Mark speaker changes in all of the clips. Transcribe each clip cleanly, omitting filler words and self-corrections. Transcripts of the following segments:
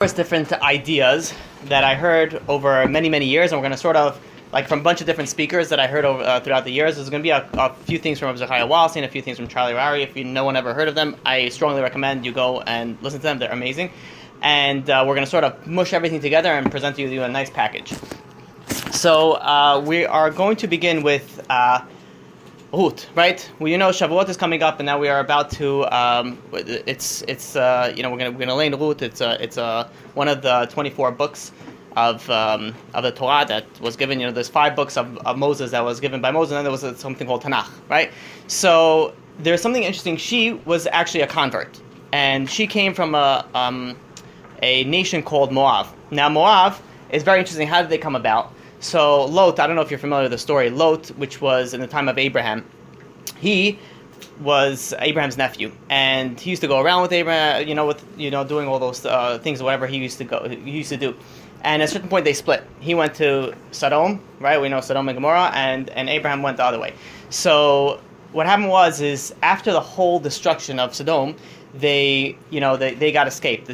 Speaker 1: Different ideas that I heard over many years, and we're going to sort of, like, from a bunch of different speakers that I heard over throughout the years. There's going to be a few things from Zechariah Wallerstein, a few things from Charlie Rari. If no one ever heard of them, I strongly recommend you go and listen to them. They're amazing. And we're going to sort of mush everything together and present to you a nice package. So we are going to begin with Ruth, right? Well, Shavuot is coming up, and now we are about to. We're gonna lay in Ruth. It's one of the 24 books of the Torah that was given. There's 5 books of Moses that was given by Moses, and then there was something called Tanakh, right? So there's something interesting. She was actually a convert, and she came from a nation called Moab. Now Moab is very interesting. How did they come about? So Lot, I don't know if you're familiar with the story. Lot, which was in the time of Abraham, he was Abraham's nephew, and he used to go around with Abraham, doing all those things, whatever he used to do. And at a certain point, they split. He went to Sodom, right? We know Sodom and Gomorrah, and Abraham went the other way. So what happened is after the whole destruction of Sodom, they got escaped.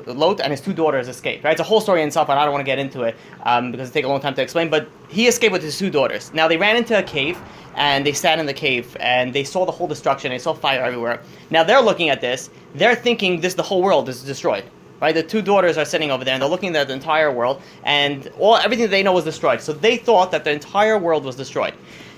Speaker 1: Lot and his 2 daughters escaped, right? It's a whole story in itself, and I don't want to get into it because it takes a long time to explain, but he escaped with his 2 daughters. Now, they ran into a cave, and they sat in the cave, and they saw the whole destruction. They saw fire everywhere. Now, they're looking at this. They're thinking the whole world is destroyed, right? The 2 daughters are sitting over there, and they're looking at the entire world, and everything they know was destroyed. So they thought that the entire world was destroyed.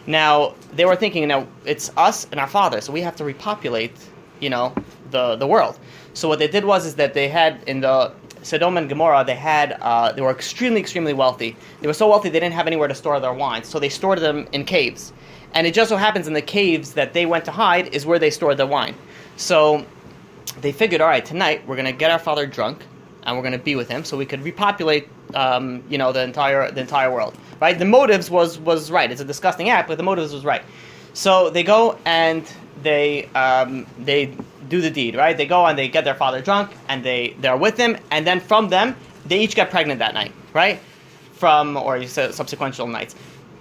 Speaker 1: Now, they were thinking, it's us and our father, so we have to repopulate the world. So what they did is that they had in the Sodom and Gomorrah, they were extremely wealthy. They were so wealthy they didn't have anywhere to store their wine, so they stored them in caves. And it just so happens in the caves that they went to hide is where they stored their wine. So they figured, all right, tonight we're going to get our father drunk, and we're going to be with him so we could repopulate the entire world. Right? The motives was right. It's a disgusting act, but the motives was right. So they go and they do the deed, right? They go and they get their father drunk, and they're with him, and then from them, they each get pregnant that night, right? Or you said subsequential nights.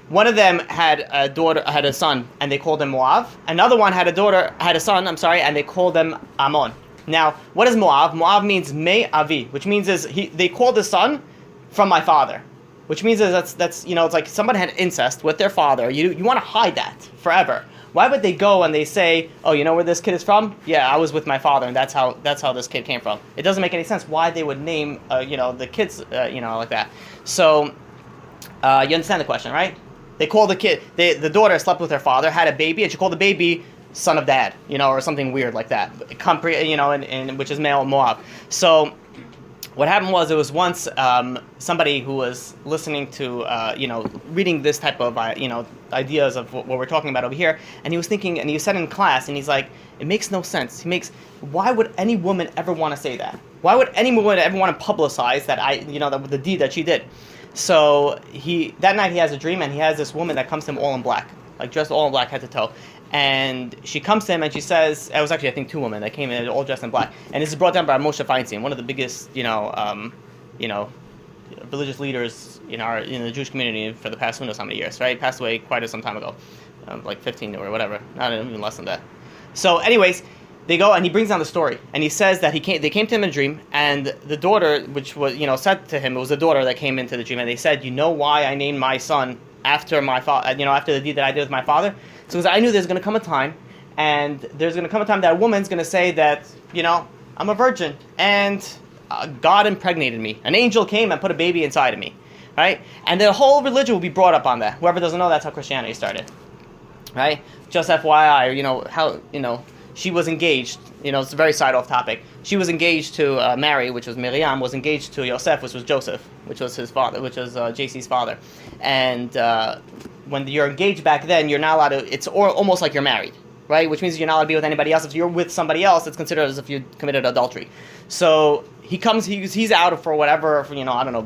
Speaker 1: One of them had a son, and they called him Moab. Another one had a son, and they called him Ammon. Now, what is Moab? Moab means Me Avi, which means they called the son from my father. Which means that's it's like somebody had incest with their father. You want to hide that forever. Why would they go and they say, oh, you know where this kid is from? Yeah, I was with my father, and that's how this kid came from. It doesn't make any sense why they would name the kids like that. So you understand the question, right? They called the kid. The daughter slept with her father, had a baby, and she called the baby son of dad, or something weird like that. And which is male Moab. So what happened it was once somebody who was listening to, reading this type of, ideas of what we're talking about over here, and he was thinking, and he said in class, and he's like, it makes no sense. Why would any woman ever want to say that? Why would any woman ever want to publicize that the deed that she did? So that night he has a dream, and he has this woman that comes to him all in black, like dressed all in black head to toe. And she comes to him and she says, it was actually, I think, 2 women that came in all dressed in black. And this is brought down by Moshe Feinstein, one of the biggest, religious leaders in the Jewish community for the past who knows how many years, right? He passed away quite some time ago, like 15 or whatever, not even less than that. So anyways, they go and he brings down the story. And he says that they came to him in a dream, and the daughter, which was, said to him, it was the daughter that came into the dream, and they said, you know why I named my son after my father, after the deed that I did with my father? So I knew there's going to come a time, and there's going to come a time that a woman's going to say that, I'm a virgin, and God impregnated me. An angel came and put a baby inside of me, right? And the whole religion will be brought up on that. Whoever doesn't know, that's how Christianity started, right? Just FYI, she was engaged, it's a very side-off topic. She was engaged to Mary, which was Miriam, was engaged to Yosef, which was Joseph, which was his father, which was JC's father. And when you're engaged back then, you're not allowed to, it's almost like you're married, right? Which means you're not allowed to be with anybody else. If you're with somebody else, it's considered as if you committed adultery. So he comes, he's out for whatever,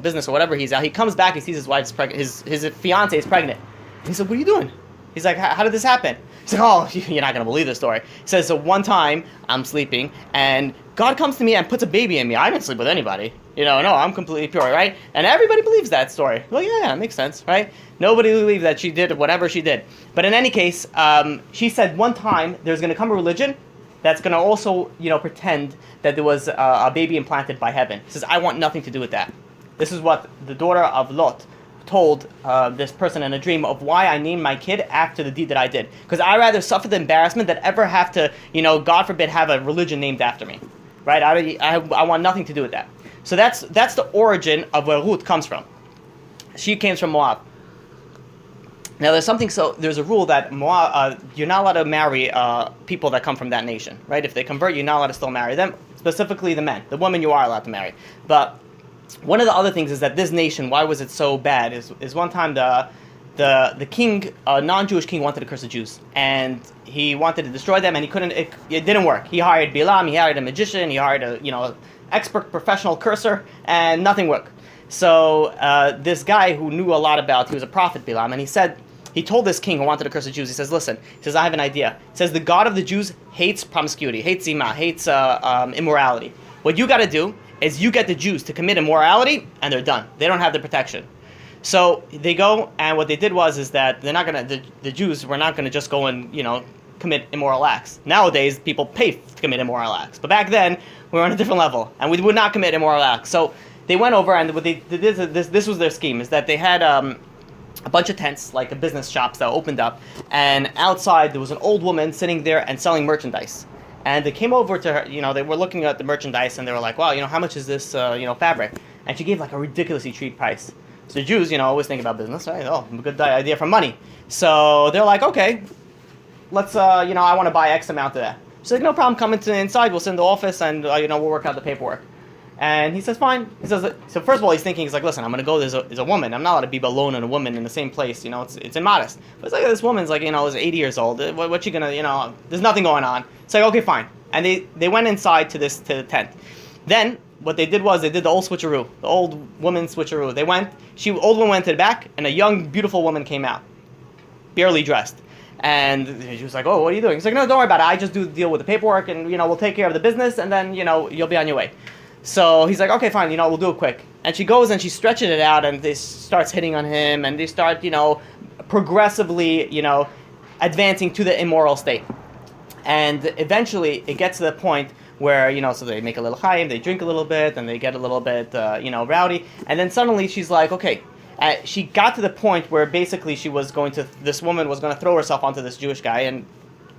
Speaker 1: business or whatever he's out. He comes back, he sees his wife's pregnant, his fiance is pregnant. And he said, what are you doing? He's like, how did this happen? He's like, oh, you're not going to believe this story. He says, so one time, I'm sleeping, and God comes to me and puts a baby in me. I didn't sleep with anybody. No, I'm completely pure, right? And everybody believes that story. Well, yeah, it makes sense, right? Nobody believed that she did whatever she did. But in any case, she said one time there's going to come a religion that's going to also, pretend that there was a baby implanted by heaven. He says, I want nothing to do with that. This is what the daughter of Lot told this person in a dream of why I named my kid after the deed that I did. Because I'd rather suffer the embarrassment than ever have to, God forbid, have a religion named after me. Right? I want nothing to do with that. So that's the origin of where Ruth comes from. She came from Moab. Now there's a rule that Moab, you're not allowed to marry people that come from that nation, right? If they convert, you're not allowed to still marry them, specifically the men. The women you are allowed to marry. But one of the other things is that this nation, why was it so bad, is one time the king, a non-Jewish king, wanted to curse the Jews. And he wanted to destroy them, and he couldn't, it didn't work. He hired Balaam, he hired a magician, he hired a, expert professional curser, and nothing worked. So this guy who knew a lot he was a prophet, Balaam, and he told this king who wanted to curse the Jews, he says, listen, I have an idea. He says, the God of the Jews hates promiscuity, hates zima, hates immorality. What you got to do is you get the Jews to commit immorality, and they're done. They don't have the protection. So they go, and what they did is that they're not going to, the Jews were not going to just go and, commit immoral acts. Nowadays, people pay to commit immoral acts. But back then, we were on a different level, and we would not commit immoral acts. So they went over, and what they did, this was their scheme, is that they had a bunch of tents, like a business shops that opened up, and outside there was an old woman sitting there and selling merchandise. And they came over to her, they were looking at the merchandise, and they were like, wow, how much is this, fabric? And she gave like a ridiculously cheap price. So the Jews, always think about business, right? Oh, good idea for money. So they're like, okay, let's, I want to buy X amount of that. She's like, no problem, come into inside, we'll sit in the office, and, we'll work out the paperwork. And he says, fine. He says, so first of all, he's thinking, he's like, listen, I'm going to go, there's a woman. I'm not allowed to be alone and a woman in the same place, it's immodest. But it's like, this woman's like, is 80 years old. What's she going to, there's nothing going on. It's like, okay, fine. And they went inside to the tent. Then, what they did was, they did the old switcheroo, the old woman switcheroo. Old woman went to the back, and a young, beautiful woman came out, barely dressed. And she was like, oh, what are you doing? He's like, no, don't worry about it. I just deal with the paperwork, and, we'll take care of the business, and then, you'll be on your way. So he's like, okay, fine, we'll do it quick. And she goes and she's stretching it out, and they starts hitting on him, and they start, progressively, advancing to the immoral state. And eventually it gets to the point where, so they make a little chayim, they drink a little bit, and they get a little bit, rowdy. And then suddenly she's like, okay, she got to the point where basically this woman was going to throw herself onto this Jewish guy and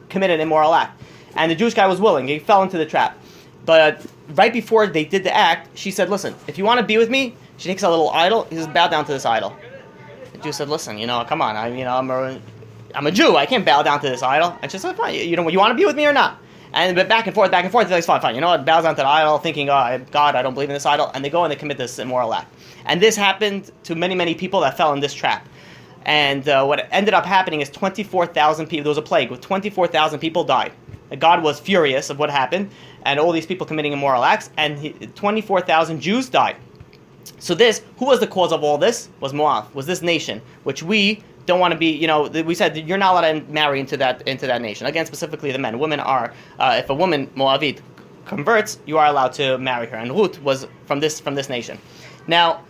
Speaker 1: commit an immoral act. And the Jewish guy was willing. He fell into the trap. But right before they did the act, she said, listen, if you want to be with me, she takes a little idol. He says, bow down to this idol. The Jew said, listen, come on, I'm a Jew. I can't bow down to this idol. And she said, fine, you want to be with me or not? And but back and forth, he's like, fine, bows down to the idol, thinking, oh, God, I don't believe in this idol. And they go and they commit this immoral act. And this happened to many, many people that fell in this trap. And what ended up happening is 24,000 people, there was a plague, with 24,000 people died. God was furious of what happened, and all these people committing immoral acts, and 24,000 Jews died. So who was the cause of all this? Was Moab, was this nation, which we don't want to be, we said you're not allowed to marry into that nation. Again, specifically the men. Women are, if a woman, Moabite, converts, you are allowed to marry her. And Ruth was from this nation. Now,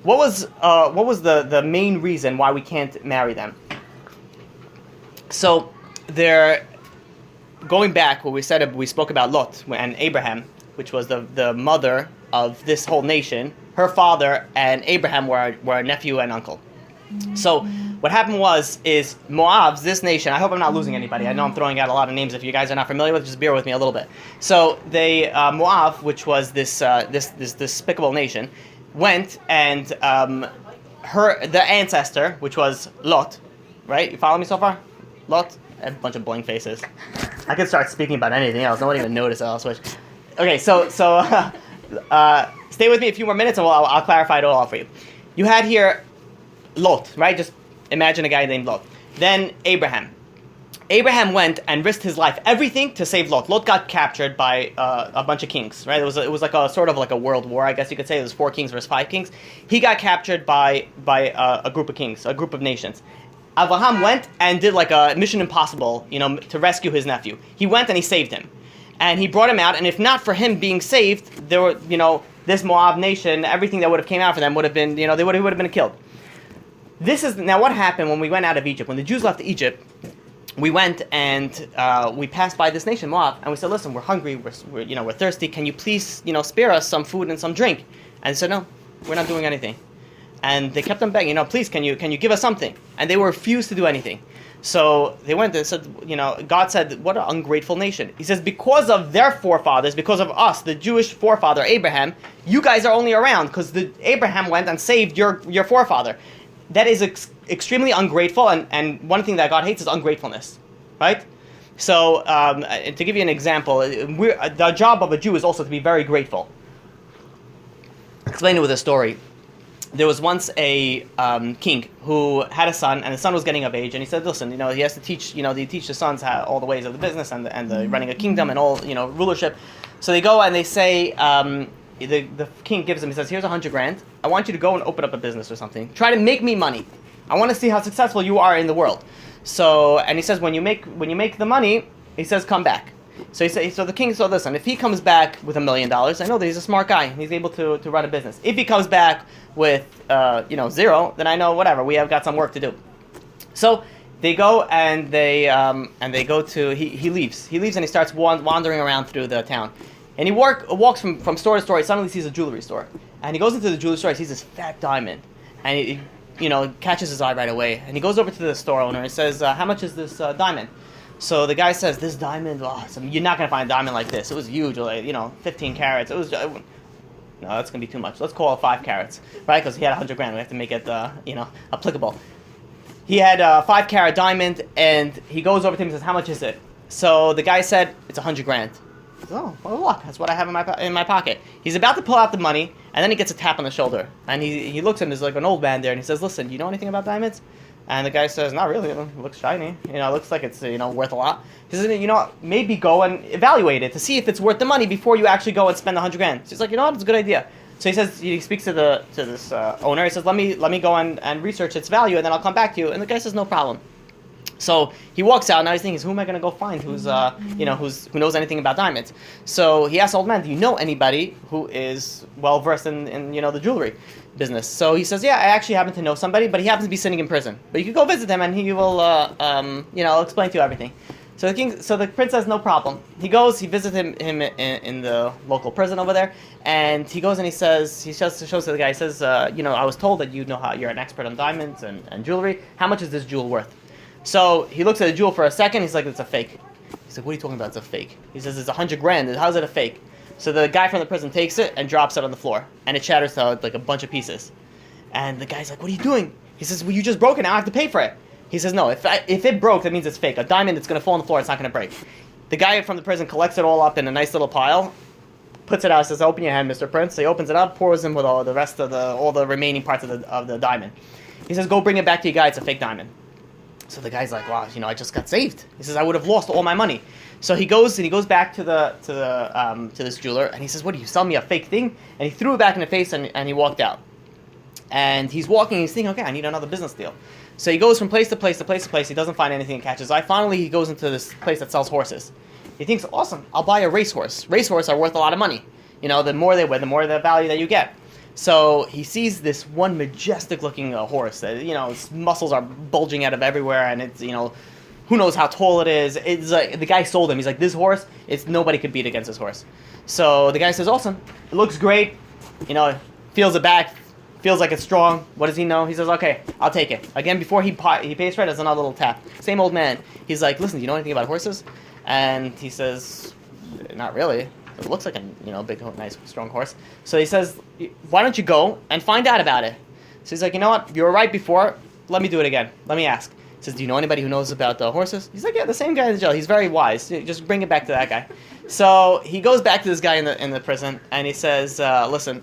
Speaker 1: what was the main reason why we can't marry them? So going back, what we spoke about Lot and Abraham, which was the mother of this whole nation. Her father and Abraham were a nephew and uncle. So what happened is Moab's, this nation, I hope I'm not losing anybody. I know I'm throwing out a lot of names. If you guys are not familiar with it, just bear with me a little bit. So Moab, which was this despicable nation, went and the ancestor, which was Lot, right? You follow me so far? Lot? A bunch of blank faces. I could start speaking about anything else. Nobody even noticed. I'll switch. Okay, so stay with me a few more minutes, and I'll clarify it all for you. You had here Lot, right? Just imagine a guy named Lot. Then Abraham. Abraham went and risked his life, everything, to save Lot. Lot got captured by a bunch of kings, right? It was like a sort of like a world war, I guess you could say. It was 4 kings versus 5 kings. He got captured by a group of kings, a group of nations. Abraham went and did like a mission impossible, to rescue his nephew. He went and he saved him. And he brought him out, and if not for him being saved, there were, this Moab nation, everything that would have came out for them would have been, he would have been killed. This is, now what happened when we went out of Egypt? When the Jews left Egypt, we went and we passed by this nation, Moab, and we said, listen, we're hungry, we're thirsty. Can you please, spare us some food and some drink? And they said, no, we're not doing anything. And they kept on begging, please, can you give us something? And they refused to do anything. So they went and said, God said, what an ungrateful nation. He says, because of their forefathers, because of us, the Jewish forefather Abraham, you guys are only around because Abraham went and saved your forefather. That is extremely ungrateful, and one thing that God hates is ungratefulness, right? So to give you an example, the job of a Jew is also to be very grateful. Explain it with a story. There was once a king who had a son, and the son was getting of age, and he said, listen, he has to teach, they teach the sons all the ways of the business and the running a kingdom and all, rulership. So they go and they say, the king gives him, he says, here's 100 grand. I want you to go and open up a business or something. Try to make me money. I want to see how successful you are in the world. So, and he says, when you make the money, he says, come back. So the king said, listen, if he comes back with $1 million, I know that he's a smart guy. He's able to run a business. If he comes back with, 0, then I know, whatever, we have got some work to do. So they go and they go to, he leaves. He leaves and he starts wandering around through the town. And he walks from store to store. He suddenly sees a jewelry store. And he goes into the jewelry store, he sees this fat diamond. And he catches his eye right away. And he goes over to the store owner and says, how much is this diamond? So the guy says, this diamond, you're not going to find a diamond like this. It was huge, 15 carats. It was, no, that's going to be too much. Let's call it 5 carats, right? Because he had 100 grand. We have to make it, applicable. He had a 5-carat diamond, and he goes over to him and says, how much is it? So the guy said, it's 100 grand. Oh, well, look, that's what I have in my pocket. He's about to pull out the money, and then he gets a tap on the shoulder. And he looks at him, there's like an old man there, and he says, listen, do you know anything about diamonds? And the guy says, not really, it looks shiny. It looks like it's, worth a lot. He says, maybe go and evaluate it to see if it's worth the money before you actually go and spend 100 grand. So he's like, it's a good idea. So he says, he speaks to this owner, he says, let me go and research its value, and then I'll come back to you. And the guy says, no problem. So he walks out. Now he's thinking, who am I going to go find who knows anything about diamonds? So he asks the old man, do you know anybody who is well versed in the jewelry business? So he says, yeah, I actually happen to know somebody, but he happens to be sitting in prison. But you could go visit him, and he will explain to you everything. So the prince says, no problem. He goes, he visits him in the local prison over there, and he goes and he shows to the guy, he says, I was told that you're an expert on diamonds and jewelry. How much is this jewel worth? So he looks at the jewel for a second. He's like, it's a fake. He's like, what are you talking about? It's a fake. He says, it's 100 grand. How's it a fake? So the guy from the prison takes it and drops it on the floor, and it shatters to like a bunch of pieces. And the guy's like, what are you doing? He says, well, you just broke it. Now I have to pay for it. He says, no, if it broke, that means it's fake. A diamond that's going to fall on the floor, it's not going to break. The guy from the prison collects it all up in a nice little pile, puts it out, says, open your hand, Mr. Prince. So he opens it up, pours in with all the rest of all the remaining parts of the diamond. He says, go bring it back to your guy. It's a fake diamond. So the guy's like, wow, I just got saved. He says, I would have lost all my money. So he goes back to this jeweler, and he says, what, do you sell me a fake thing? And he threw it back in the face, and he walked out. And he's walking, and he's thinking, okay, I need another business deal. So he goes from place to place to place to place. He doesn't find anything that catches his eye. Finally, he goes into this place that sells horses. He thinks, awesome, I'll buy a racehorse. Racehorses are worth a lot of money. The more they weigh, the more the value that you get. So he sees this one majestic-looking horse that, its muscles are bulging out of everywhere, and it's, who knows how tall it is. It's like, the guy sold him. He's like, this horse, nobody could beat against this horse. So the guy says, awesome, it looks great, feels it back, feels like it's strong. What does he know? He says, okay, I'll take it. Again, before he pays for it, there's another little tap. Same old man. He's like, listen, do you know anything about horses? And he says, not really. It looks like a big, nice, strong horse. So he says, why don't you go and find out about it? So he's like, you know what? You were right before. Let me do it again. Let me ask. He says, do you know anybody who knows about the horses? He's like, yeah, the same guy in the jail. He's very wise. Just bring it back to that guy. So he goes back to this guy in the prison, and he says, listen,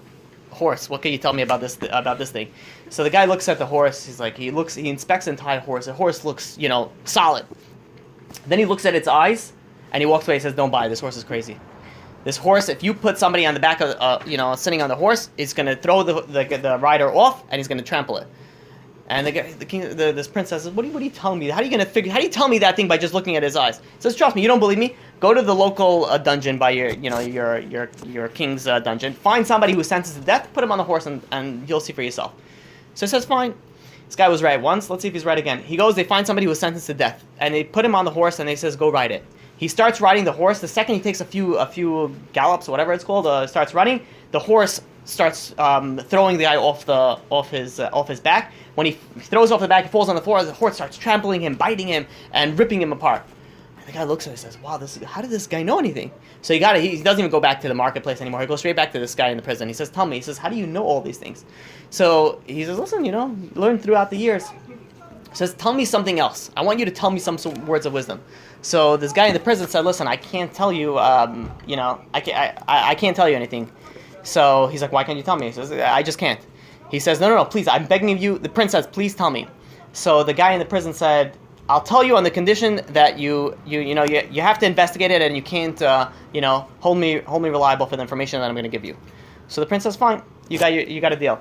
Speaker 1: horse, what can you tell me about this thing? So the guy looks at the horse. He's like, he inspects the entire horse. The horse looks, solid. Then he looks at its eyes, and he walks away. He says, don't buy it. This horse is crazy. This horse, if you put somebody on the back of, sitting on the horse, it's going to throw the rider off, and he's going to trample it. And this prince says, what are you telling me? How are you tell me that thing by just looking at his eyes? He says, trust me, you don't believe me? Go to the local dungeon by your king's dungeon. Find somebody who sentences to death, put him on the horse, and you'll see for yourself. So he says, fine. This guy was right once. Let's see if he's right again. He goes, they find somebody who was sentenced to death, and they put him on the horse, and they says, go ride it. He starts riding the horse. The second he takes a few gallops, whatever it's called, starts running, the horse starts throwing the guy off his back. When he throws off the back, he falls on the floor. The horse starts trampling him, biting him, and ripping him apart. And the guy looks at him and says, wow, how did this guy know anything? So he doesn't even go back to the marketplace anymore. He goes straight back to this guy in the prison. He says, tell me. He says, how do you know all these things? So he says, listen, learn throughout the years. He says, tell me something else. I want you to tell me some words of wisdom. So this guy in the prison said, listen, I can't tell you, I can't tell you anything. So he's like, why can't you tell me? He says, I just can't. He says, no, please, I'm begging of you. The prince says, please tell me. So the guy in the prison said, I'll tell you on the condition that you have to investigate it and you can't, hold me reliable for the information that I'm going to give you. So the prince says, fine, you got a deal.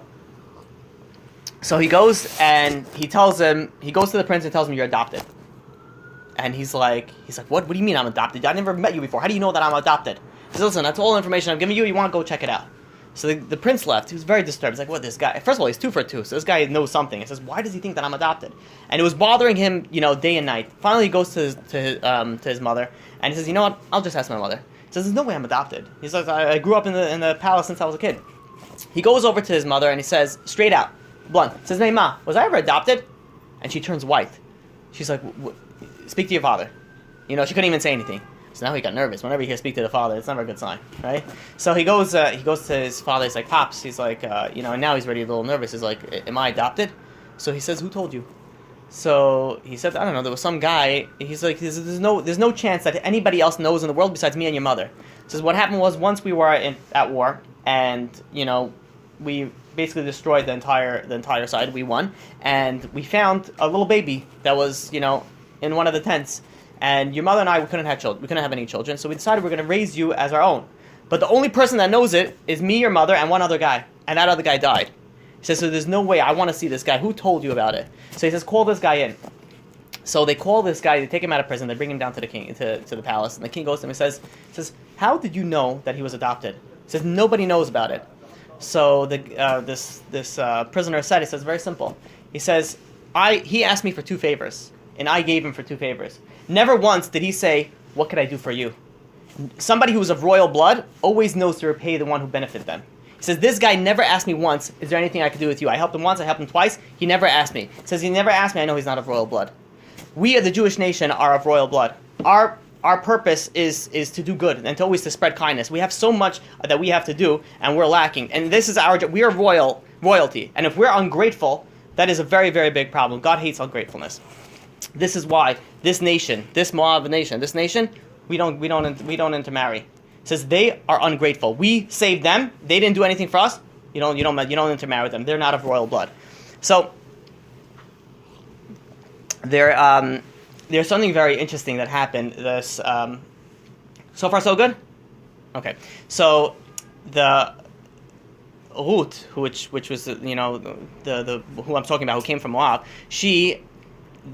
Speaker 1: So he goes and he goes to the prince and tells him, you're adopted. And he's like, what do you mean I'm adopted? I never met you before. How do you know that I'm adopted? He says, listen, that's all the information I'm giving you. You want to go check it out. So the prince left. He was very disturbed. He's like, what, this guy? First of all, he's 2 for 2. So this guy knows something. He says, why does he think that I'm adopted? And it was bothering him, day and night. Finally, he goes to his mother. And he says, you know what? I'll just ask my mother. He says, there's no way I'm adopted. He says, I grew up in the palace since I was a kid. He goes over to his mother and he says, straight out, blunt. He says, hey, Ma, was I ever adopted? And she turns white. She's like, speak to your father. She couldn't even say anything. So now he got nervous. Whenever he hears speak to the father, it's never a good sign, right? So he goes to his father. He's like, Pops. He's like, and now he's already a little nervous. He's like, am I adopted? So he says, who told you? So he said, I don't know. There was some guy. He's like, there's no chance that anybody else knows in the world besides me and your mother. He says, what happened was once we were at war, and we basically destroyed the entire side. We won, and we found a little baby that was in one of the tents. And your mother and I, we couldn't have any children, so we decided we're going to raise you as our own. But the only person that knows it is me, your mother, and one other guy. And that other guy died. He says, so there's no way. I want to see this guy. Who told you about it? So he says, call this guy in. So they call this guy. They take him out of prison. They bring him down to the king, to the palace. And the king goes to him and says, how did you know that he was adopted? He says, nobody knows about it. So this prisoner said, he says, very simple. He says, he asked me for 2 favors, and I gave him for 2 favors. Never once did he say, what could I do for you? Somebody who is of royal blood always knows to repay the one who benefited them. He says, this guy never asked me once, is there anything I could do with you? I helped him once, I helped him twice. He never asked me. He says, he never asked me, I know he's not of royal blood. We, the Jewish nation, are of royal blood. Our purpose is to do good and to always to spread kindness. We have so much that we have to do, and we're lacking. And this is our job. We are royalty. And if we're ungrateful, that is a very, very big problem. God hates ungratefulness. This is why this nation, this Moab nation, we don't intermarry. It says they are ungrateful. We saved them. They didn't do anything for us. You don't intermarry with them. They're not of royal blood. So there's something very interesting that happened. This so far so good. Okay, so the Ruth, which was the who I'm talking about, who came from Moab,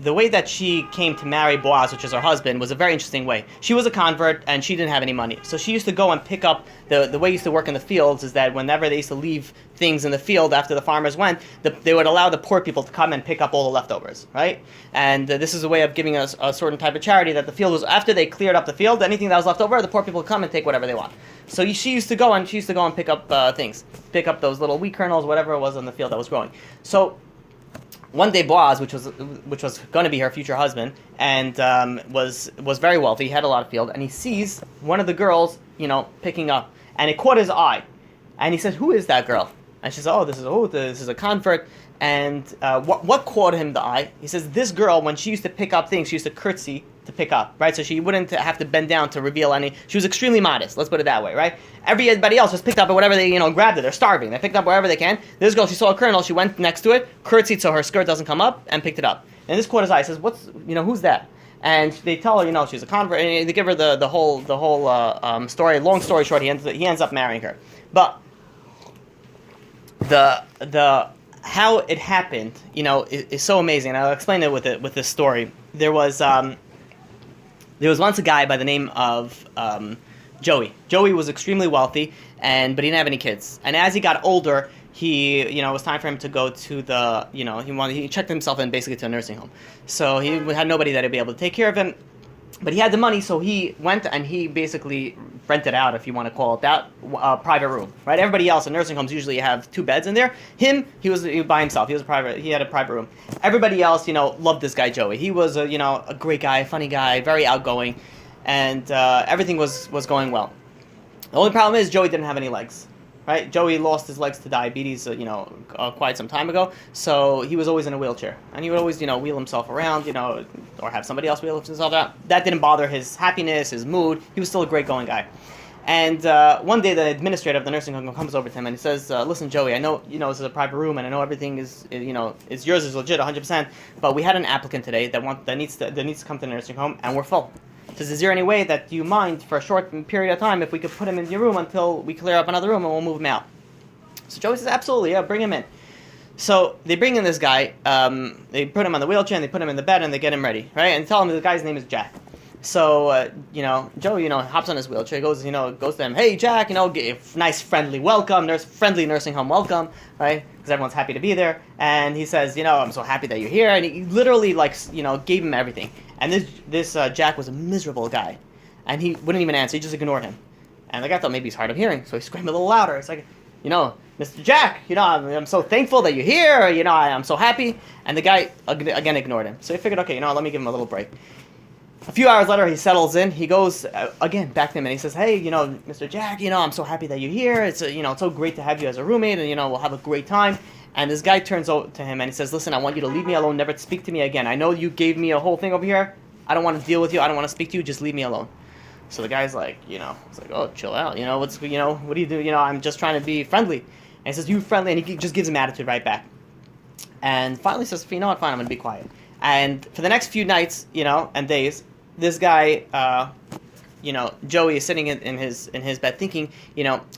Speaker 1: the way that she came to marry Boaz, which is her husband, was a very interesting way. She was a convert, and she didn't have any money. So she used to go and pick up, the way he used to work in the fields is that whenever they used to leave things in the field after the farmers went, they would allow the poor people to come and pick up all the leftovers, right? And this is a way of giving us a certain type of charity, that the field was, after they cleared up the field, anything that was left over, the poor people would come and take whatever they want. So she used to go and pick up things, pick up those little wheat kernels, whatever it was in the field that was growing. So one day Boaz, which was going to be her future husband, and was very wealthy, he had a lot of field, and he sees one of the girls, picking up, and it caught his eye, and he says, "Who is that girl?" And she says, "Oh, this is a convert." And what caught him the eye? He says, this girl, when she used to pick up things, she used to curtsy to pick up, right? So she wouldn't have to bend down to reveal any. She was extremely modest. Let's put it that way, right? Everybody else just picked up whatever they, grabbed it. They're starving. They picked up wherever they can. This girl, she saw a kernel. She went next to it, curtsied so her skirt doesn't come up, and picked it up. And this caught his eye. He says, who's that? And they tell her, she's a convert. And they give her the whole story. Long story short, he ends up marrying her. But the how it happened, is so amazing. And I'll explain it with this story. There was once a guy by the name of Joey. Joey was extremely wealthy, but he didn't have any kids. And as he got older, it was time for him to go to the, he checked himself in basically to a nursing home. So he had nobody that would be able to take care of him. But he had the money, so he went and he basically rented out, if you want to call it that, a private room, right? Everybody else in nursing homes usually have 2 beds in there. He was by himself. He had a private room. Everybody else, loved this guy Joey. He was a great guy, funny guy, very outgoing, and everything was going well. The only problem is Joey didn't have any legs. Right, Joey lost his legs to diabetes, quite some time ago. So he was always in a wheelchair, and he would always, wheel himself around, or have somebody else wheel himself out. That didn't bother his happiness, his mood. He was still a great going guy. And one day, the administrator of the nursing home comes over to him and he says, "Listen, Joey, I know, this is a private room, and I know everything is, it's yours, is legit, 100%. But we had an applicant today that needs to come to the nursing home, and we're full. Says, is there any way that you mind for a short period of time if we could put him in your room until we clear up another room and we'll move him out?" So Joey says, "Absolutely, yeah, bring him in." So they bring in this guy. They put him on the wheelchair and they put him in the bed and they get him ready, right? And tell him the guy's name is Jack. So Joey, hops on his wheelchair, goes to him, "Hey, Jack, nice friendly welcome, friendly nursing home welcome, right? Because everyone's happy to be there." And he says, "I'm so happy that you're here." And he literally gave him everything. And this Jack was a miserable guy, and he wouldn't even answer. He just ignored him. And the guy thought maybe he's hard of hearing, so he screamed a little louder. It's like, "Mr. Jack, I'm so thankful that you're here. I'm so happy." And the guy again ignored him. So he figured, okay, let me give him a little break. A few hours later, he settles in. He goes again back to him and he says, "Hey, Mr. Jack, I'm so happy that you're here. It's it's so great to have you as a roommate, and we'll have a great time." And this guy turns over to him and he says, "Listen, I want you to leave me alone, never speak to me again. I know you gave me a whole thing over here. I don't want to deal with you. I don't want to speak to you. Just leave me alone." So the guy's like, it's like, "Oh, chill out. What do you do? I'm just trying to be friendly." And he says, "You friendly?" And he just gives him attitude right back. And finally says, "You know what? Fine, I'm going to be quiet." And for the next few nights, and days, this guy, Joey is sitting in his bed thinking,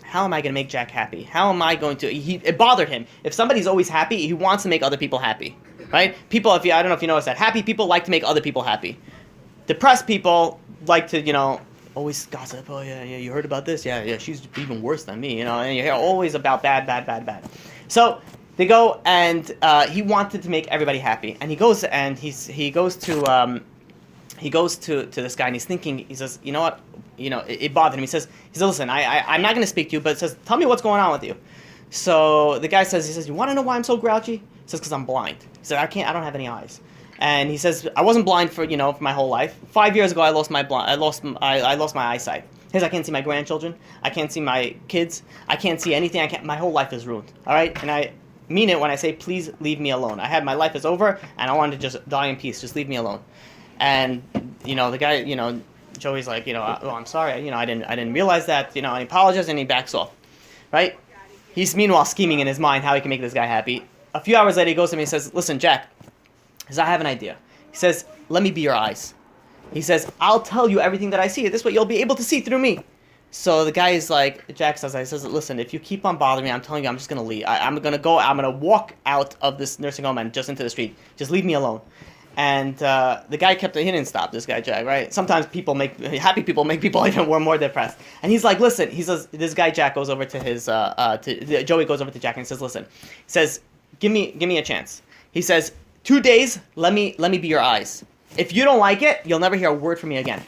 Speaker 1: how am I going to make Jack happy? How am I going to? It bothered him. If somebody's always happy, he wants to make other people happy, right? People, I don't know if you notice that, happy people like to make other people happy. Depressed people like to, always gossip. "Oh yeah, you heard about this? Yeah, she's even worse than me, And you hear always about bad. So they go and he wanted to make everybody happy, and he goes to this guy and he's thinking, he says, "You know what? It bothered him." He says, "Listen, I'm not going to speak to you, but says, tell me what's going on with you." So the guy says, "You want to know why I'm so grouchy?" He says, "Because I'm blind." He said, I don't have any eyes." And he says, "I wasn't blind for my whole life. 5 years ago, I lost my eyesight." He says, "I can't see my grandchildren. I can't see my kids. I can't see anything. My whole life is ruined. All right? And I mean it when I say, please leave me alone. My life is over, and I want to just die in peace. Just leave me alone." And the guy, Joey's like, "Oh, I'm sorry. I didn't realize that. And he apologizes and he backs off, right? He's meanwhile scheming in his mind how he can make this guy happy. A few hours later, he goes to me and says, "Listen, Jack," he says, "I have an idea." He says, "Let me be your eyes." He says, "I'll tell you everything that I see. This way you'll be able to see through me." So the guy is like, Jack says, "Listen, if you keep on bothering me, I'm telling you, I'm just going to leave. I'm going to walk out of this nursing home and just into the street. Just leave me alone." And the guy he didn't stop, this guy Jack, right? Sometimes happy people make people even more depressed. And he's like, "Listen," he says, this guy Jack goes over to Joey goes over to Jack and says, "Listen," he says, give me a chance." He says, 2 days, let me be your eyes. If you don't like it, you'll never hear a word from me again."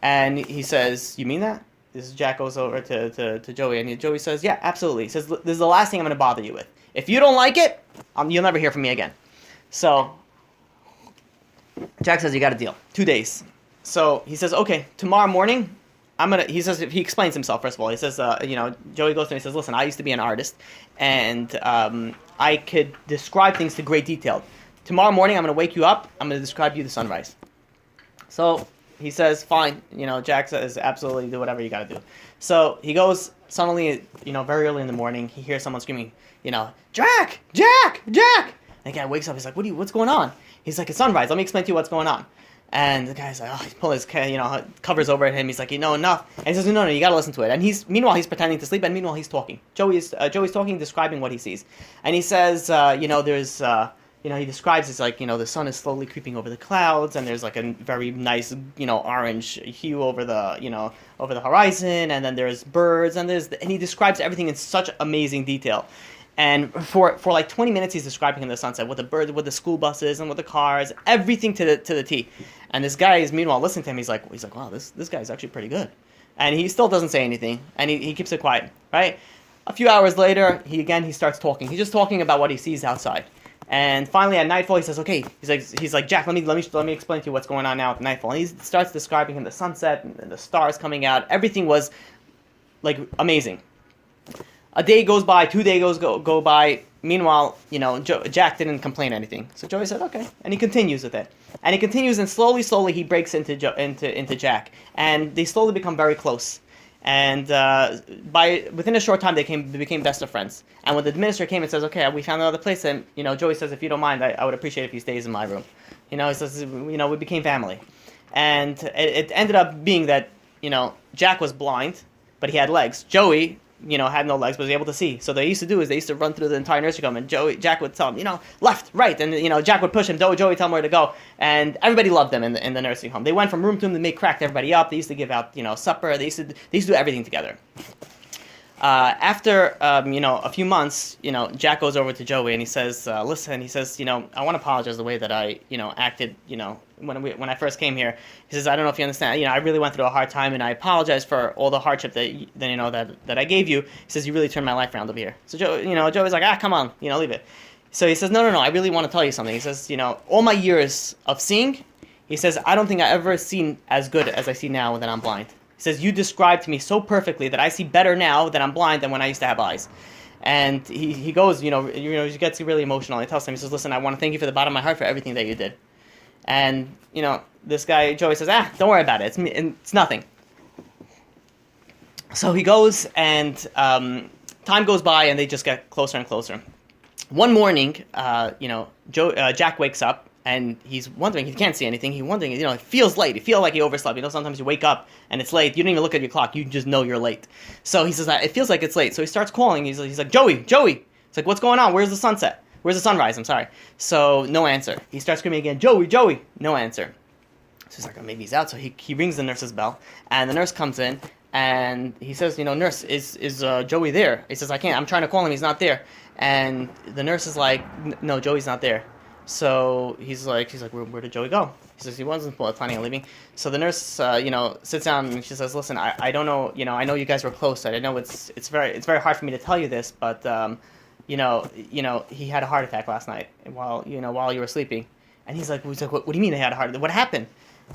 Speaker 1: And he says, "You mean that?" This Jack goes over to Joey, and Joey says, "Yeah, absolutely." He says, "This is the last thing I'm going to bother you with. If you don't like it, you'll never hear from me again." So Jack says, "You got a deal. 2 days." So he says, "Okay, tomorrow morning, he explains himself, first of all. He says, Joey goes to him and says, "Listen, I used to be an artist, and I could describe things to great detail. Tomorrow morning, I'm going to wake you up. I'm going to describe you the sunrise." So he says, "Fine." Jack says, "Absolutely, do whatever you got to do." So he goes, suddenly, very early in the morning, he hears someone screaming, "Jack! Jack! Jack!" And the guy wakes up. He's like, "What's going on?" He's like, "It's sunrise. Let me explain to you what's going on." And the guy's like, he's pulling his, covers over him. He's like, enough. And he says, no, you got to listen to it. And meanwhile, he's pretending to sleep, and meanwhile, he's talking. Joey's talking, describing what he sees. And he says, there's, he describes it's like, the sun is slowly creeping over the clouds, and there's like a very nice, orange hue over the horizon, and then there's birds, and he describes everything in such amazing detail. And for like 20 minutes, he's describing the sunset with the birds, with the school buses, and with the cars, everything to the T. And this guy is meanwhile listening to him. He's like, wow, this guy's actually pretty good. And he still doesn't say anything, and he keeps it quiet, right? A few hours later, he starts talking. He's just talking about what he sees outside. And finally, at nightfall, he says, "Okay." He's like, "Jack, let me explain to you what's going on now at nightfall." And he starts describing him the sunset and the stars coming out. Everything was like amazing. A day goes by, 2 days go by. Meanwhile, Jack didn't complain anything. So Joey said, "Okay," and he continues with it. And he continues, and slowly he breaks into Jack, and they slowly become very close. And within a short time, they became best of friends. And when the administrator came and says, "Okay, we found another place," and Joey says, "If you don't mind, I would appreciate if he stays in my room." He says, we became family. And it ended up being that Jack was blind, but he had legs. Joey had no legs, but was able to see. So what they used to do is they used to run through the entire nursing home, and Jack would tell him, left, right, and Jack would push him. Joey would tell him where to go, and everybody loved them in the nursing home. They went from room to room. They cracked everybody up. They used to give out supper. They used to do everything together. After a few months, Jack goes over to Joey and he says, "Listen," he says, "I want to apologize the way that I acted when I first came here." He says, "I don't know if you understand. I really went through a hard time, and I apologize for all the hardship that I gave you." He says, "You really turned my life around over here." So Joey's like, "Come on, leave it." So he says, No, I really want to tell you something." He says, "All my years of seeing," he says, "I don't think I ever seen as good as I see now that I'm blind." He says, "You described to me so perfectly that I see better now that I'm blind than when I used to have eyes." And he goes, he gets really emotional. He tells him, he says, "Listen, I want to thank you from the bottom of my heart for everything that you did." And this guy Joey says, "Don't worry about it. It's nothing." So he goes, and time goes by, and they just get closer and closer. One morning, Jack wakes up. And he's wondering, he can't see anything. He's wondering, it feels late. You feel like he overslept. Sometimes you wake up and it's late. You don't even look at your clock. You just know you're late. So he says, it feels like it's late. So he starts calling. He's like, Joey. It's like, "What's going on? Where's the sunset? Where's the sunrise?" I'm sorry. So no answer. He starts screaming again, Joey. No answer. So he's like, "Oh, maybe he's out." So he rings the nurse's bell. And the nurse comes in. And he says, "Nurse, is Joey there?" He says, I'm trying to call him. He's not there." And the nurse is like, "No, Joey's not there." So she's like, where did Joey go? He says he wasn't planning on leaving. So the nurse, sits down and she says, "Listen, I don't know, I know you guys were close. I know it's very hard for me to tell you this, but he had a heart attack last night while you were sleeping." And he's like, "What do you mean he had a heart attack? What happened?"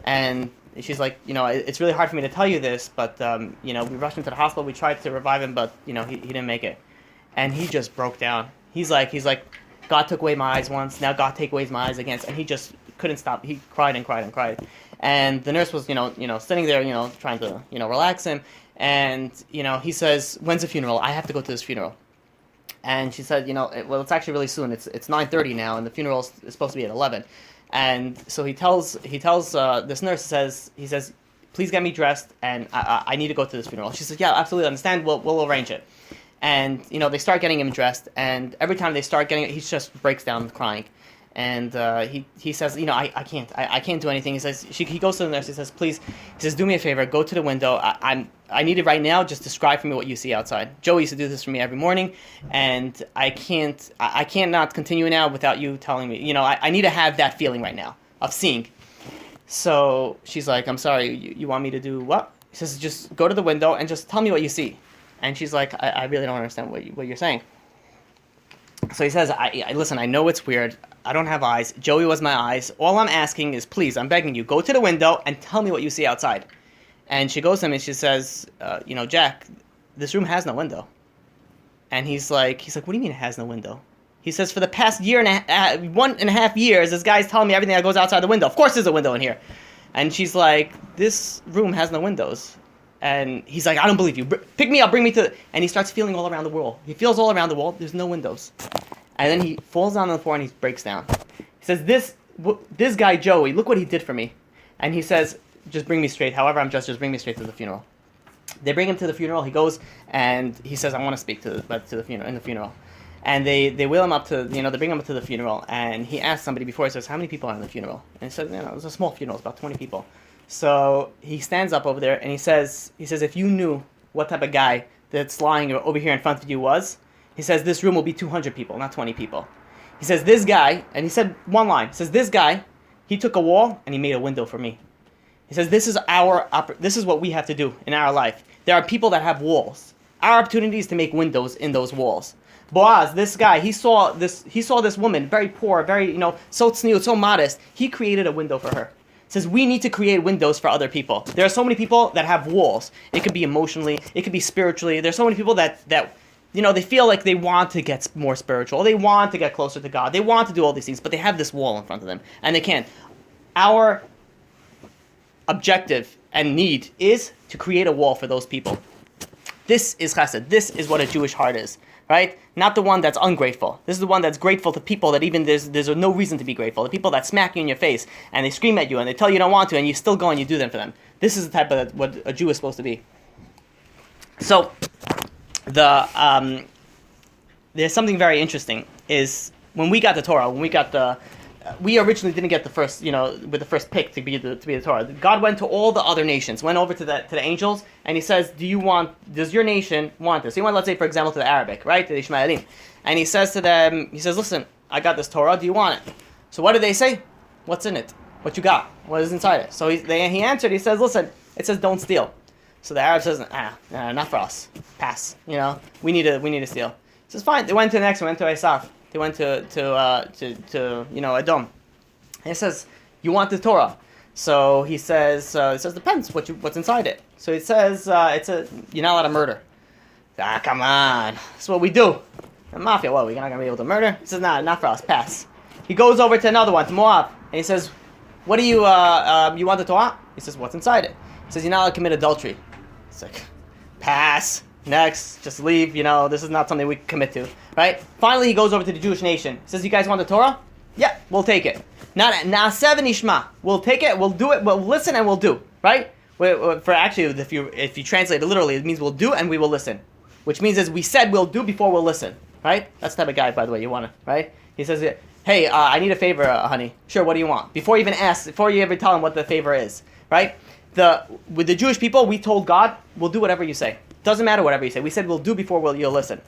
Speaker 1: And she's like, "It's really hard for me to tell you this, but we rushed him to the hospital. We tried to revive him, but he didn't make it." And he just broke down. He's like, "God took away my eyes once, now God take away my eyes again." And he just couldn't stop. He cried and cried and cried. And the nurse was, sitting there, trying to, relax him. And, he says, "When's the funeral? I have to go to this funeral." And she said, "Well, it's actually really soon. It's 9:30 now, and the funeral is supposed to be at 11. And so he tells this nurse, he says, "Please get me dressed, and I need to go to this funeral." She says, "Yeah, absolutely understand. We'll arrange it." And they start getting him dressed, and every time they start getting it, he just breaks down crying. And he says, I can't do anything." He says, he goes to the nurse. He says, "Please," he says, "do me a favor. Go to the window. I need it right now. Just describe for me what you see outside. Joey used to do this for me every morning, and I can't not continue now without you telling me. I need to have that feeling right now of seeing." So she's like, "I'm sorry. You want me to do what?" He says, "Just go to the window and just tell me what you see." And she's like, I really don't understand what you're saying." So he says, Listen, I know it's weird. I don't have eyes. Joey was my eyes. All I'm asking is, please, I'm begging you, go to the window and tell me what you see outside." And she goes to him and she says, "Jack, this room has no window." And he's like, "What do you mean it has no window?" He says, "For the past 1.5 years, this guy's telling me everything that goes outside the window. Of course there's a window in here." And she's like, "This room has no windows." And he's like, "I don't believe you. Pick me up, bring me to..." And he starts feeling all around the wall. He feels all around the wall. There's no windows. And then he falls down on the floor and he breaks down. He says, this guy, Joey, look what he did for me." And he says, "Just bring me straight. However I'm just bring me straight to the funeral." They bring him to the funeral. He goes and he says, "I want to speak to the funeral. And they wheel him up to, they bring him up to the funeral. And he asks somebody before, he says, "How many people are in the funeral?" And he says, "It was a small funeral. It's about 20 people. So he stands up over there and he says, "If you knew what type of guy that's lying over here in front of you was, He says, this room will be 200 people, not 20 people. He says, this guy, and he said one line, he says, this guy, he took a wall and he made a window for me. He says, this is what we have to do in our life. There are people that have walls. Our opportunity is to make windows in those walls. Boaz, this guy, he saw this woman, very poor, very, so tzniut, so modest. He created a window for her. Says we need to create windows for other people. There are so many people that have walls. It could be emotionally, it could be spiritually. There's so many people that they feel like they want to get more spiritual. They want to get closer to God. They want to do all these things, but they have this wall in front of them, and they can't. Our objective and need is to create a wall for those people. This is chesed. This is what a Jewish heart is, right? Not the one that's ungrateful. This is the one that's grateful to people that even there's no reason to be grateful. The people that smack you in your face and they scream at you and they tell you don't want to and you still go and you do them for them. This is the type of what a Jew is supposed to be. So, there's something very interesting is when we got the Torah, we originally didn't get the first, with the first pick to be the Torah. God went to all the other nations, went over to the angels, and he says, does your nation want this? So he went, let's say, for example, to the Arabic, right? To the Ishmaelim. And he says to them, listen, I got this Torah, do you want it? So what did they say? What's in it? What you got? What is inside it? So he answered, he says, listen, it says don't steal. So the Arab says, not for us. Pass. We need to steal. He says, fine. They went to the next one, went to Esaf. They went to Edom. And he says, you want the Torah? So he says, depends what's inside it. So he says, you're not allowed to murder. Come on, that's what we do. The mafia, what? We're not gonna be able to murder? He says, not for us. Pass. He goes over to another one, to Moab, and he says, what do you want the Torah? He says, what's inside it? He says, you're not allowed to commit adultery. It's like, pass. Next, just leave, this is not something we can commit to, right? Finally, he goes over to the Jewish nation. He says, you guys want the Torah? Yeah, we'll take it. Na'aseh v'nishma. We'll take it, we'll do it, we'll listen and we'll do, right? For actually, if you translate it literally, it means we'll do and we will listen. Which means as we said we'll do before we'll listen, right? That's the type of guy, by the way, you want to, right? He says, hey, I need a favor, honey. Sure, what do you want? Before you ever tell him what the favor is, right? With the Jewish people, we told God, we'll do whatever you say. Doesn't matter whatever you say. We said we'll do before you'll listen.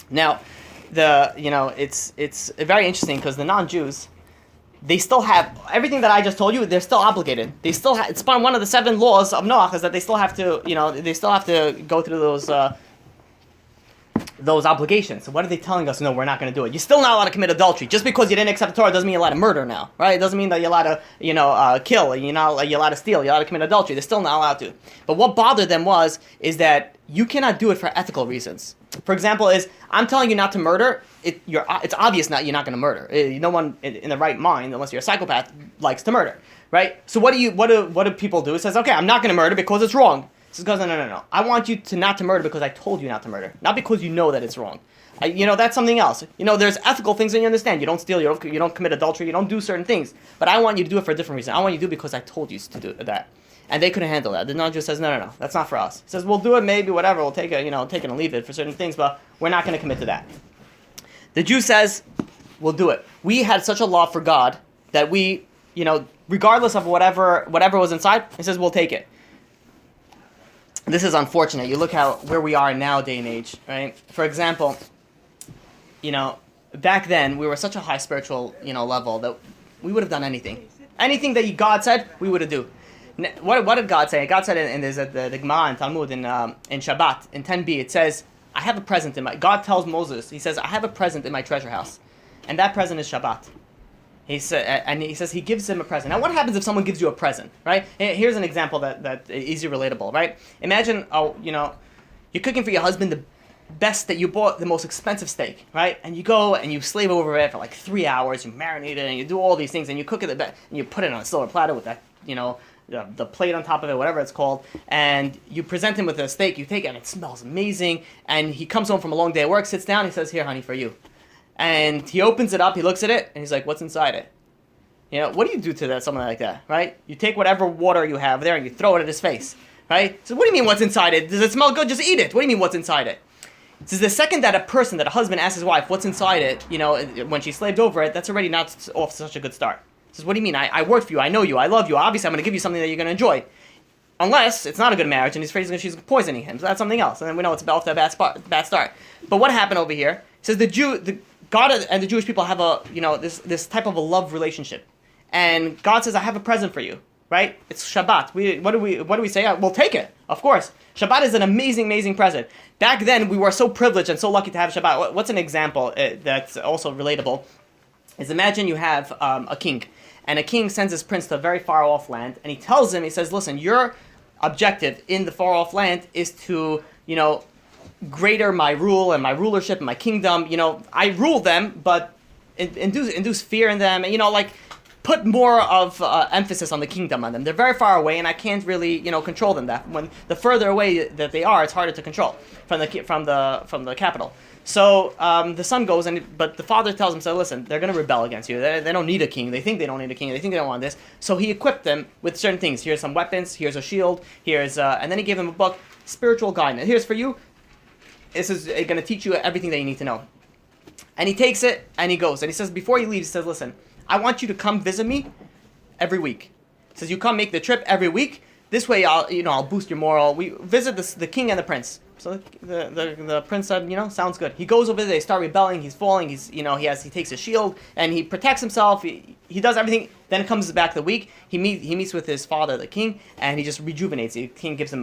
Speaker 1: Now, it's very interesting because the non-Jews, they still have everything that I just told you. They're still obligated. They still it's one of the 7 laws of Noach is that they still have to go through those obligations. So what are they telling us? No, we're not going to do it. You're still not allowed to commit adultery. Just because you didn't accept the Torah doesn't mean you're allowed to murder now, right? It doesn't mean that you're allowed to, kill. You're allowed to steal. You're allowed to commit adultery. They're still not allowed to. But what bothered them is that you cannot do it for ethical reasons. For example, I'm telling you not to murder. It's obvious you're not going to murder. No one in the right mind, unless you're a psychopath, likes to murder, right? So what do people do? It says, okay, I'm not going to murder because it's wrong. He goes, no. I want you not to murder because I told you not to murder, not because you know that it's wrong. That's something else. There's ethical things that you understand. You don't steal, you don't commit adultery, you don't do certain things. But I want you to do it for a different reason. I want you to do it because I told you to do that. And they couldn't handle that. The non-Jew says, no, that's not for us. He says, we'll do it maybe, whatever, we'll take it and leave it for certain things, but we're not going to commit to that. The Jew says, we'll do it. We had such a love for God that we, regardless of whatever was inside, he says, we'll take it. This is unfortunate. You look where we are now, day and age, right? For example, back then we were such a high spiritual, level that we would have done anything. Anything that God said, we would have do. What did God say? God said in the Gemara in Talmud in Shabbat in 10b. It says, "I have a present in my." God tells Moses, He says, "I have a present in my treasure house," and that present is Shabbat. He says he gives him a present. Now, what happens if someone gives you a present, right? Here's an example that is easy relatable, right? Imagine, you're cooking for your husband the best that you bought, the most expensive steak, right? And you go and you slave over it for like 3 hours, you marinate it, and you do all these things, and you cook it and you put it on a silver platter with that, the plate on top of it, whatever it's called, and you present him with a steak. You take it, and it smells amazing. And he comes home from a long day at work, sits down, he says, "Here, honey, for you." And he opens it up, he looks at it, and he's like, "What's inside it?" What do you do to something like that, right? You take whatever water you have there and you throw it at his face, right? So what do you mean, what's inside it? Does it smell good? Just eat it. What do you mean, what's inside it? This is the second that a husband asks his wife, what's inside it, when she slaved over it, that's already not off to such a good start. He says, what do you mean? I work for you, I know you, I love you, obviously I'm going to give you something that you're going to enjoy. Unless it's not a good marriage and he's afraid she's poisoning him. So that's something else. And then we know it's about to have a bad start. But what happened over here? It says God and the Jewish people have this type of a love relationship. And God says, I have a present for you. Right? It's Shabbat. What do we say? We'll take it. Of course. Shabbat is an amazing, amazing present. Back then, we were so privileged and so lucky to have Shabbat. What's an example that's also relatable? Is imagine you have a king. And a king sends his prince to a very far off land. And he tells him, he says, listen, your objective in the far off land is to, greater my rule and my rulership and my kingdom. I rule them, but induce fear in them. And, put more of emphasis on the kingdom on them. They're very far away, and I can't really, control them. That when the further away that they are, it's harder to control from the capital. So the son goes, but the father tells him, so listen, they're going to rebel against you. They don't need a king. They think they don't need a king. They think they don't want this. So he equipped them with certain things. Here's some weapons. Here's a shield. And then he gave him a book, spiritual guidance. Here's for you. This is going to teach you everything that you need to know. And he takes it and he goes. And he says, before he leaves, he says, listen, I want you to come visit me every week. He says, you come make the trip every week. This way, I'll boost your morale. We visit the king and the prince. So the prince said, sounds good. He goes over there. They start rebelling. He's falling. He takes his shield and he protects himself. He does everything. Then it comes back the week. He meets with his father, the king, and he just rejuvenates. The king gives him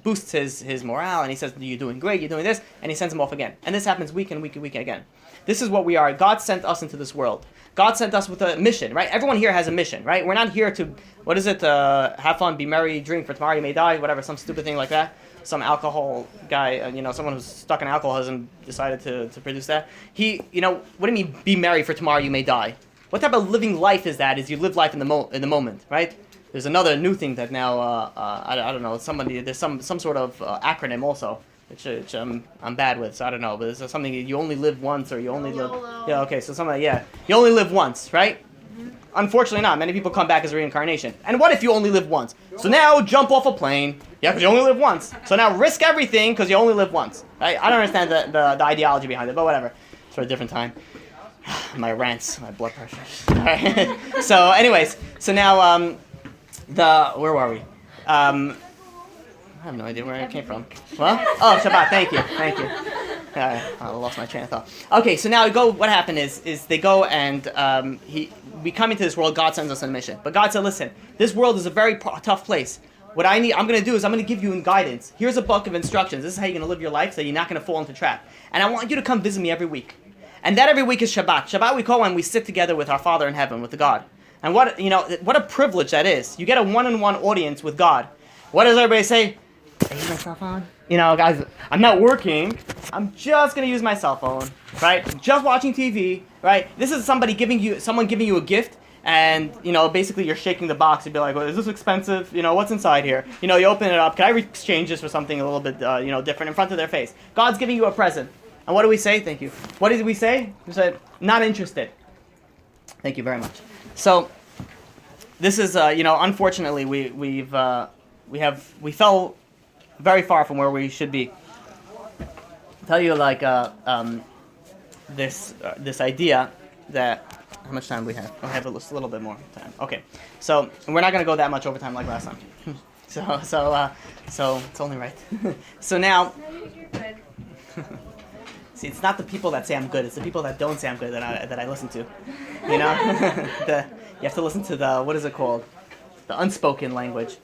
Speaker 1: boosts his morale, and he says, you're doing great. You're doing this, and he sends him off again. And this happens week and week and week again. This is what we are. God sent us into this world. God sent us with a mission, right? Everyone here has a mission, right? We're not here to, have fun, be merry, drink, for tomorrow you may die, whatever, some stupid thing like that. Some alcohol guy, someone who's stuck in alcoholism decided to produce that. What do you mean, be merry, for tomorrow you may die? What type of living life is that? Is you live life in the moment, right? There's another new thing that now, I don't know, there's some sort of acronym also. Which I'm bad with, so I don't know. But it's something you only live once, or you only live. Yeah, okay. So you only live once, right? Mm-hmm. Unfortunately, not many people come back as reincarnation. And what if you only live once? So now jump off a plane, because you only live once. So now risk everything because you only live once. Right? I don't understand the ideology behind it, but whatever. It's for a different time. My rants, my blood pressure. All right. So, anyways, so now where were we? I have no idea where I came from. Well, Shabbat. Thank you. I lost my train of thought. Okay, so now what happened is they go and we come into this world. God sends us on a mission, but God said, listen, this world is a very tough place. What I'm going to do is I'm going to give you guidance. Here's a book of instructions. This is how you're going to live your life, so you're not going to fall into trap. And I want you to come visit me every week. And that every week is Shabbat. Shabbat we call when we sit together with our Father in heaven, with the God. And what a privilege that is. You get a one-on-one audience with God. What does everybody say? I use my cell phone. Guys, I'm not working. I'm just gonna use my cell phone, right? Just watching TV, right? This is someone giving you a gift, and basically you're shaking the box. You'd be like, well, is this expensive? What's inside here? You open it up. Can I exchange this for something a little bit, different in front of their face? God's giving you a present, and what do we say? Thank you. What did we say? We said, not interested. Thank you very much. So, this is, unfortunately, we fell very far from where we should be. I'll tell you this idea that how much time do we have? I have a little bit more time. Okay, so we're not going to go that much overtime like last time. so it's only right. So now,
Speaker 2: you're good.
Speaker 1: See, it's not the people that say I'm good; it's the people that don't say I'm good that I listen to. You have to listen to the, what is it called? The unspoken language.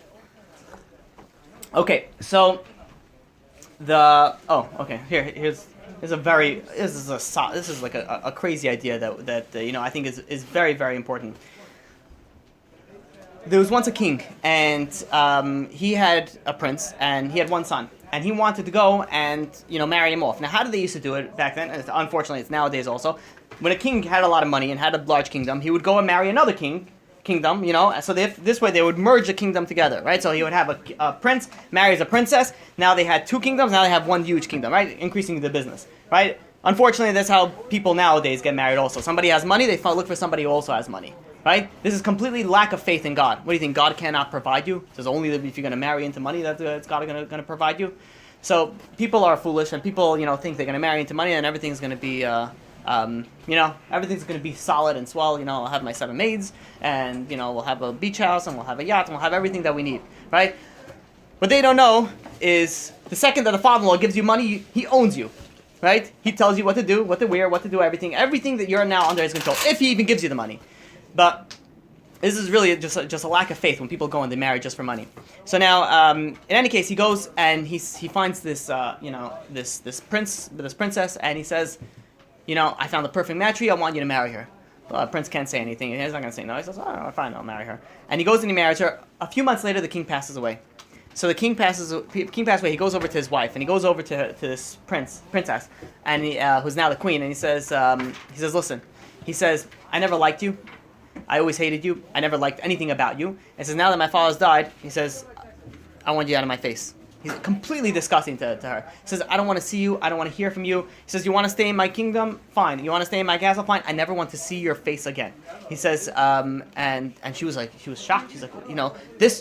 Speaker 1: Okay, so here's like a crazy idea that I think is very, very important. There was once a king, and he had a prince, and he had one son, and he wanted to go and marry him off. Now, how did they used to do it back then? And unfortunately, it's nowadays also. When a king had a lot of money and had a large kingdom, he would go and marry another kingdom, so this way they would merge the kingdom together, right? So he would have a prince marries a princess. Now they had two kingdoms. Now they have one huge kingdom, right? Increasing the business, right? Unfortunately, that's how people nowadays get married also. Somebody has money, they look for somebody who also has money, right? This is completely lack of faith in God. What do you think? God cannot provide you? It says only if you're going to marry into money that it's God going to provide you. So people are foolish, and people think they're going to marry into money and everything's going to be everything's going to be solid and swell. I'll have my 7 maids, and we'll have a beach house, and we'll have a yacht, and we'll have everything that we need, right? What they don't know is the second that the father-in-law gives you money, he owns you, right? He tells you what to do, what to wear, what to do, everything that you're now under his control, if he even gives you the money. But this is really just a lack of faith when people go and they marry just for money. So now, in any case, he goes and he finds this this princess, and he says, I found the perfect match for you. I want you to marry her. Well, the prince can't say anything. He's not going to say no. He says, oh, fine, I'll marry her. And he goes and he marries her. A few months later, the king passes away. So the king passes away. He goes over to his wife, and he goes over to this princess, and who's now the queen. And he says, listen, he says, I never liked you. I always hated you. I never liked anything about you. And says, now that my father's died, he says, I want you out of my face. He's completely disgusting to her. He says, I don't want to see you. I don't want to hear from you. He says, you want to stay in my kingdom? Fine. You want to stay in my castle? Fine. I never want to see your face again. He says, and she was shocked. She's like,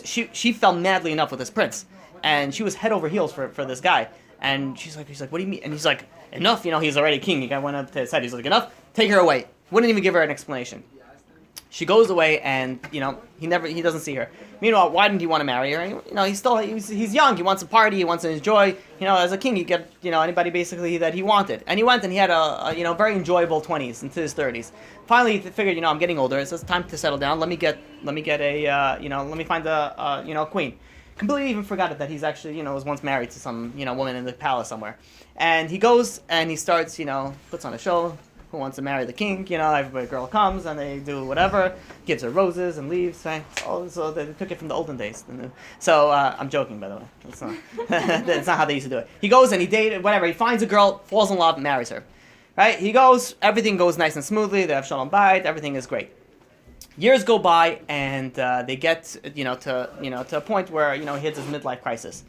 Speaker 1: she fell madly in love with this prince. And she was head over heels for this guy. And she's like, what do you mean? And he's like, enough. He's already king. He went up to his head. He's like, enough. Take her away. Wouldn't even give her an explanation. She goes away, and he doesn't see her. Meanwhile, why didn't he want to marry her? He's young. He wants a party. He wants to enjoy. As a king, he get anybody basically that he wanted. And he went and he had a very enjoyable 20s into his 30s. Finally, he figured I'm getting older. It's time to settle down. Let me find a queen. Completely even forgot that he's actually was once married to some woman in the palace somewhere. And he goes and he starts puts on a show. Who wants to marry the king? Every girl comes and they do whatever, gives her roses and leaves. Right? So they took it from the olden days. So I'm joking, by the way. That's not how they used to do it. He goes and he dated whatever. He finds a girl, falls in love, and marries her. Right? He goes. Everything goes nice and smoothly. They have shalom bayit. Everything is great. Years go by and they get to a point where he hits his midlife crisis.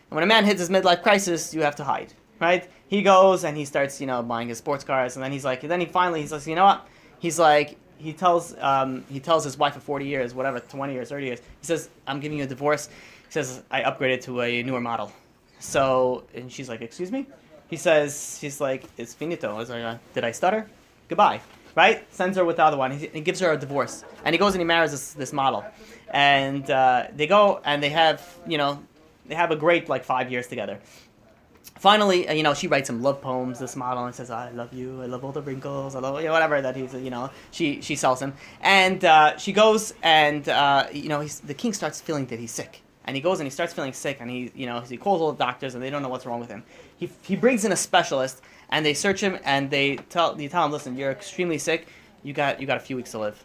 Speaker 1: And when a man hits his midlife crisis, you have to hide. Right? He goes and he starts, buying his sports cars, and then he says, you know what? He's like, he tells his wife of 40 years, whatever, 20 years, 30 years, he says, I'm giving you a divorce. He says, I upgraded to a newer model. So, and she's like, excuse me? She's like, it's finito. It's like, did I stutter? Goodbye. Right? Sends her with the other one. He gives her a divorce. And he goes and he marries this model. And they go and they have a great 5 years together. Finally, she writes him love poems, this model, and says, I love you, I love all the wrinkles, I love, whatever that he's, she sells him. And she goes and, the king starts feeling that he's sick. And he goes and he starts feeling sick, and he calls all the doctors, and they don't know what's wrong with him. He brings in a specialist, and they search him, and they tell him, listen, you're extremely sick, you got a few weeks to live.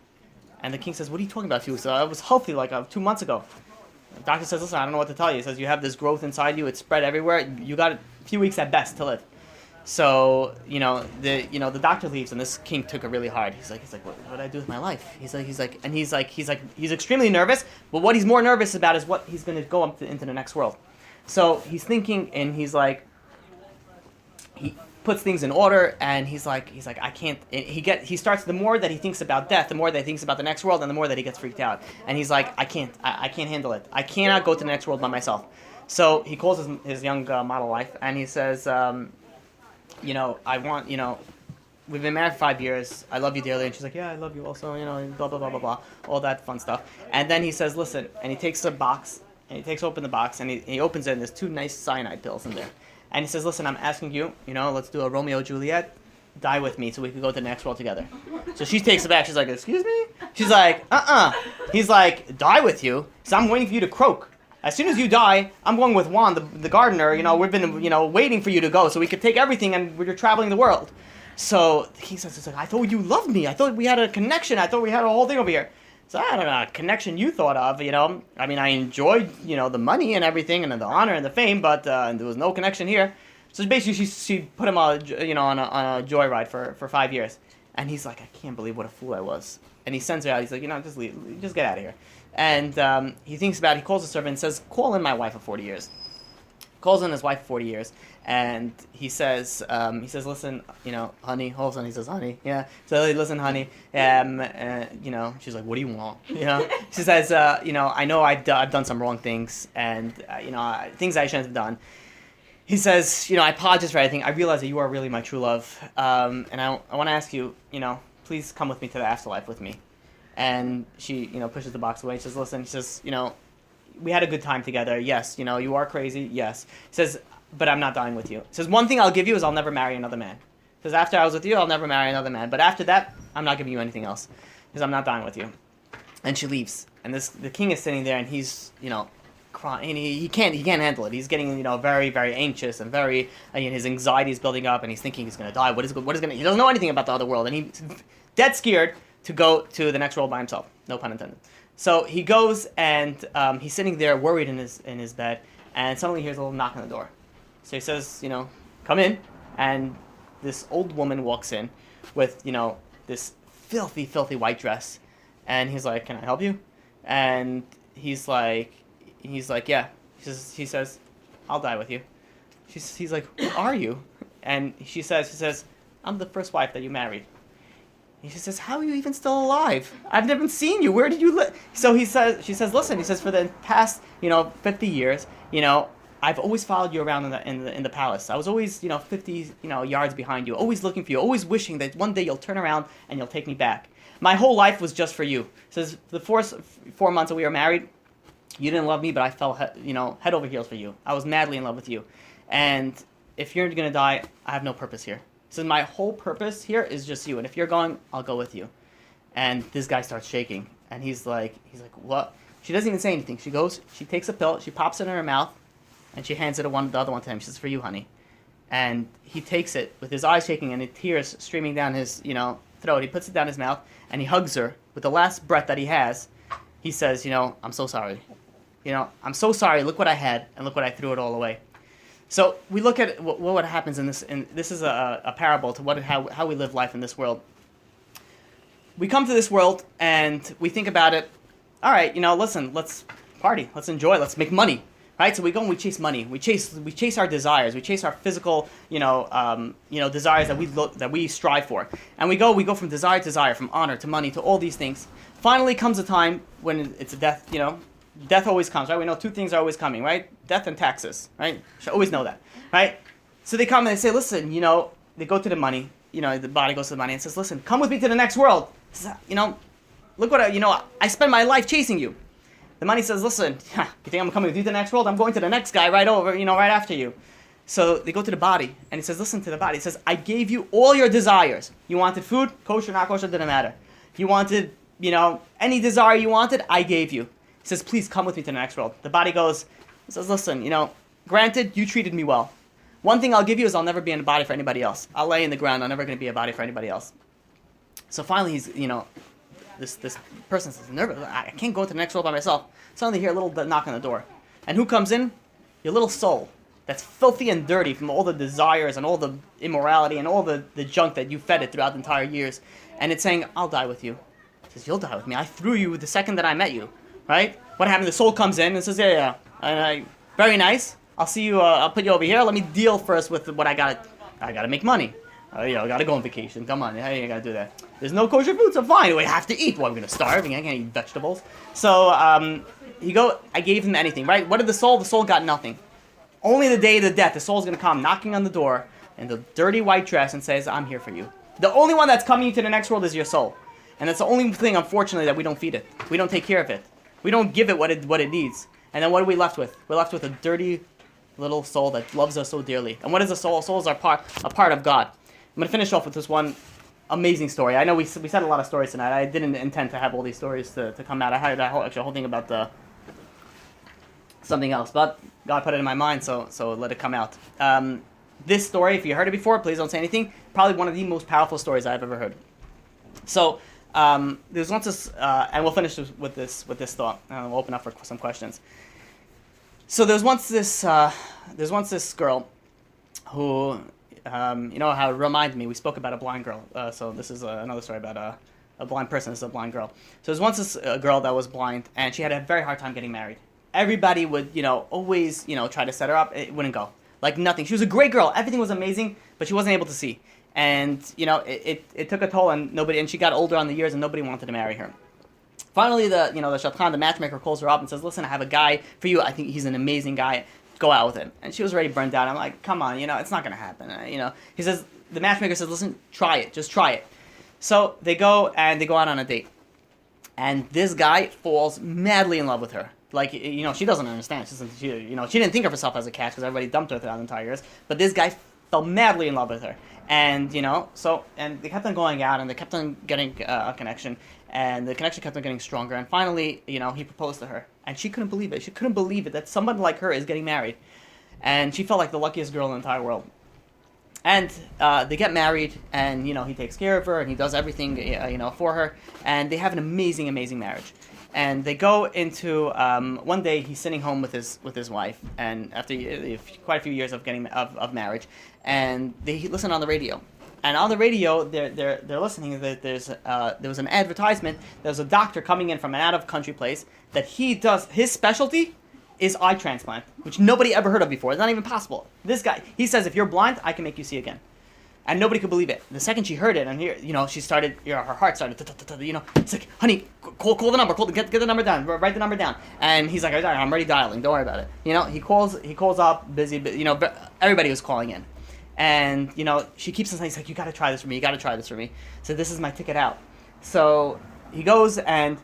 Speaker 1: And the king says, what are you talking about, a few weeks? I was healthy 2 months ago. The doctor says, listen, I don't know what to tell you. He says, you have this growth inside you, it's spread everywhere, you got a few weeks at best to live. So, the doctor leaves, and this king took it really hard. He's like, what do I do with my life? He's extremely nervous, but what he's more nervous about is what he's going to go up into the next world. So he's thinking, and he puts things in order, and he's like, I can't. He starts, the more that he thinks about death, the more that he thinks about the next world, and the more that he gets freaked out. And he's like, I can't handle it. I cannot go to the next world by myself. So he calls his young model wife, and he says, I want, we've been married for 5 years. I love you dearly. And she's like, yeah, I love you also, blah, blah, blah, blah, blah, all that fun stuff. And then he says, listen, and he takes a box, and he takes open the box, and he opens it, and there's 2 nice cyanide pills in there. And he says, listen, I'm asking you, let's do a Romeo Juliet, die with me so we can go to the next world together. So she takes it back. She's like, excuse me? She's like, He's like, die with you? So I'm waiting for you to croak. As soon as you die, I'm going with Juan, the gardener. We've been, waiting for you to go so we could take everything and we're traveling the world. So the king says, I thought you loved me. I thought we had a connection. I thought we had a whole thing over here. So I don't know, a connection you thought of, I mean, I enjoyed, the money and everything and the honor and the fame, but there was no connection here. So basically she put him on, on a joyride for 5 years. And he's like, I can't believe what a fool I was. And he sends her out. He's like, just leave, just get out of here. And he thinks about it. He calls the servant and says, call in my wife of 40 years. Calls in his wife of 40 years. And he says, listen, honey. All of a sudden he says, honey. Yeah. So listen, honey. She's like, what do you want? She says, I know I've done some wrong things. And, things I shouldn't have done. he says, I apologize for everything. I realize that you are really my true love. And I want to ask you, please come with me to the afterlife with me. And she, pushes the box away. She says, listen, we had a good time together. Yes, you are crazy. Yes. He says, but I'm not dying with you. He says, one thing I'll give you is I'll never marry another man. He says, after I was with you, I'll never marry another man. But after that, I'm not giving you anything else. He says, I'm not dying with you. And she leaves. And the king is sitting there, and he's, crying. He can't handle it. He's getting, very, very anxious, and his anxiety is building up, and he's thinking he's going to die. He doesn't know anything about the other world, and he's dead scared to go to the next world by himself. No pun intended. So he goes, and he's sitting there worried in his bed, and suddenly he hears a little knock on the door. So he says, come in, and this old woman walks in with, this filthy, filthy white dress, and he's like, can I help you? And he's like, yeah. He says, I'll die with you. He's like, who are you? And she says, I'm the first wife that you married. He says, how are you even still alive? I've never seen you. Where did you live? So she says, listen, for the past, 50 years, I've always followed you around in the palace. I was always, 50, yards behind you, always looking for you, always wishing that one day you'll turn around and you'll take me back. My whole life was just for you. He says, the 4 months that we were married, you didn't love me, but I fell, head over heels for you. I was madly in love with you. And if you're going to die, I have no purpose here. He says, my whole purpose here is just you. And if you're going, I'll go with you. And this guy starts shaking. And he's like, what? She doesn't even say anything. She goes, she takes a pill, she pops it in her mouth, and she hands it the other one to him. She says, for you, honey. And he takes it with his eyes shaking and the tears streaming down his, throat. He puts it down his mouth, and he hugs her with the last breath that he has. He says, I'm so sorry. I'm so sorry. Look what I had, and look what I threw it all away. So we look at what happens in this, and this is a parable to how we live life in this world. We come to this world, and we think about it, all right, listen, let's party, let's enjoy, let's make money, right? So we go and we chase money. We chase our desires. We chase our physical, desires that we strive for. And we go from desire to desire, from honor to money to all these things. Finally comes a time when it's a death, Death always comes, right? We know two things are always coming, right? Death and taxes, right? You should always know that, right? So they come and they say, listen, they go to the money, the body goes to the money and says, listen, come with me to the next world. Says, look what I spend my life chasing you. The money says, listen, you think I'm coming with you to the next world? I'm going to the next guy right over, right after you. So they go to the body, and he says, listen to the body. He says, I gave you all your desires. You wanted food, kosher, not kosher, didn't matter. You wanted, any desire you wanted, I gave you. He says, please come with me to the next world. The body goes, he says, listen, granted, you treated me well. One thing I'll give you is I'll never be in a body for anybody else. I'll lay in the ground. I'm never going to be a body for anybody else. So finally, he's, this person says, nervous. I can't go into the next world by myself. Suddenly, you hear a little knock on the door. And who comes in? Your little soul that's filthy and dirty from all the desires and all the immorality and all the junk that you fed it throughout the entire years. And it's saying, I'll die with you. It says, you'll die with me. I threw you the second that I met you. Right? What happened? The soul comes in and says, yeah. Very nice. I'll see you, I'll put you over here. Let me deal first with what I gotta make money. I gotta go on vacation. Come on, how you gotta do that? There's no kosher food, so fine. We have to eat. Well, I'm gonna starve. I can't eat vegetables. So, I gave him anything, right? What did the soul? The soul got nothing. Only the day of the death, the soul's gonna come knocking on the door in the dirty white dress and says, I'm here for you. The only one that's coming to the next world is your soul. And that's the only thing, unfortunately, that we don't feed it. We don't take care of it. We don't give it what it needs. And then what are we left with? We're left with a dirty little soul that loves us so dearly. And what is a soul? A soul is a part of God. I'm going to finish off with this one amazing story. I know we said a lot of stories tonight. I didn't intend to have all these stories to come out. I had that whole thing about something else. But God put it in my mind, so let it come out. This story, if you heard it before, please don't say anything. Probably one of the most powerful stories I've ever heard. So... there's once this, and we'll finish with this thought, and we'll open up for some questions. So there's once this girl who, how it reminded me. We spoke about a blind girl. So this is another story about a blind person. This is a blind girl. So there's once this girl that was blind, and she had a very hard time getting married. Everybody would, always, try to set her up. It wouldn't go. Like nothing. She was a great girl. Everything was amazing, but she wasn't able to see. And, it took a toll on nobody, and she got older on the years, and nobody wanted to marry her. Finally, the Shatran, the matchmaker, calls her up and says, listen, I have a guy for you. I think he's an amazing guy. go out with him. And she was already burnt out. I'm like, come on, it's not going to happen. He says, the matchmaker says, listen, try it. Just try it. So they go out on a date. And this guy falls madly in love with her. Like, she doesn't understand. She didn't think of herself as a catch because everybody dumped her throughout the entire years. But this guy fell madly in love with her. And, and they kept on going out and they kept on getting a connection. And the connection kept on getting stronger. And finally, he proposed to her. And she couldn't believe it. She couldn't believe it that someone like her is getting married. And she felt like the luckiest girl in the entire world. And they get married, and he takes care of her, and he does everything for her, and they have an amazing, amazing marriage. And they go into one day he's sitting home with his wife, and after quite a few years of marriage, and they listen on the radio. And on the radio, they're listening. There was an advertisement. There's a doctor coming in from an out of country place that his specialty is eye transplant, which nobody ever heard of before. It's not even possible. This guy, he says, if you're blind, I can make you see again. And nobody could believe it. The second she heard it, and here, she started, her heart started, it's like, honey, call the number, get the number down, write the number down. And he's like, I'm already dialing, don't worry about it. He calls up, busy, everybody was calling in. And, she keeps on saying, he's like, you gotta try this for me. So this is my ticket out. So he goes, and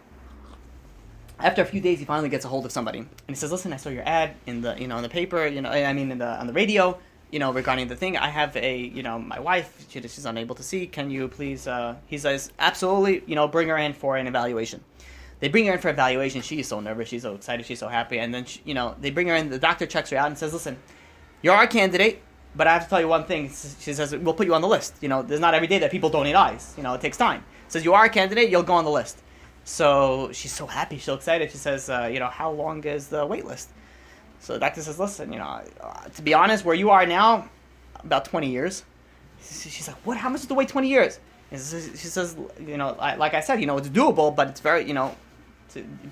Speaker 1: after a few days, he finally gets a hold of somebody, and he says, "Listen, I saw your ad in the, in the paper, on the radio, regarding the thing. I have my wife, she's unable to see. Can you please?" He says, "Absolutely, bring her in for an evaluation." They bring her in for evaluation. She is so nervous, she's so excited, she's so happy, and then they bring her in. The doctor checks her out and says, "Listen, you're our candidate, but I have to tell you one thing." She says, "We'll put you on the list. There's not every day that people donate eyes. It takes time." Says, "You are a candidate, you'll go on the list." So she's so happy, so excited. She says, "How long is the wait list?" So the doctor says, "Listen, to be honest, where you are now, about 20 years." She's like, "What? How much is the wait? 20 years?" She says, like I said, it's doable, but it's very,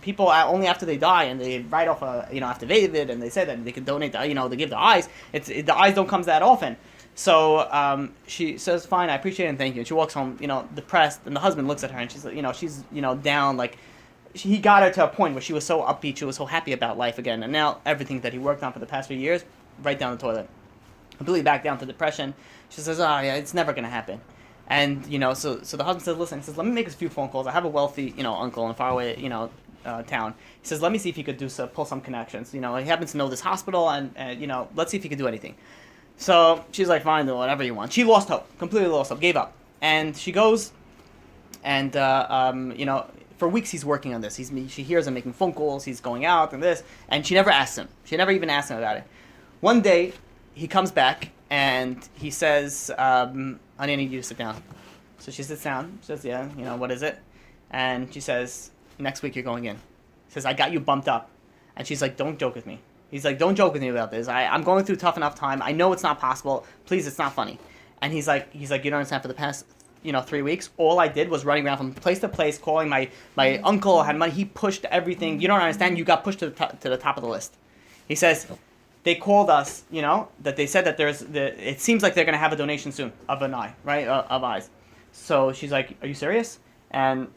Speaker 1: people only after they die and they write off a, affidavit and they say that they can donate, they give the eyes. The eyes don't come that often." So she says, "Fine, I appreciate it and thank you." And she walks home, depressed. And the husband looks at her and she's, she's, down. Like, he got her to a point where she was so upbeat, she was so happy about life again. And now everything that he worked on for the past few years, right down the toilet, completely back down to depression. She says, "Oh yeah, it's never gonna happen." And so the husband says, "Listen," he says, "let me make a few phone calls. I have a wealthy, uncle in a faraway, town." He says, "Let me see if he could pull some connections. He happens to know this hospital, and let's see if he could do anything." So she's like, "Fine, do whatever you want." She lost hope, completely lost hope, gave up. And she goes, and for weeks he's working on this. She hears him making phone calls. He's going out and this, and she never asks him. She never even asked him about it. One day, he comes back and he says, "Honey, I need you to sit down." So she sits down. She says, "Yeah, what is it?" And she says, "Next week you're going in." He says, "I got you bumped up." And she's like, "Don't joke with me." He's like, "Don't joke with me about this. I'm going through a tough enough time. I know it's not possible. Please, it's not funny." And he's like, "You don't understand. For the past, 3 weeks, all I did was running around from place to place, calling my uncle had money. He pushed everything. You don't understand. You got pushed to the top of the list." He says, "They called us, that they said that it seems like they're going to have a donation soon of an eye, right? Of eyes." So she's like, "Are you serious?" And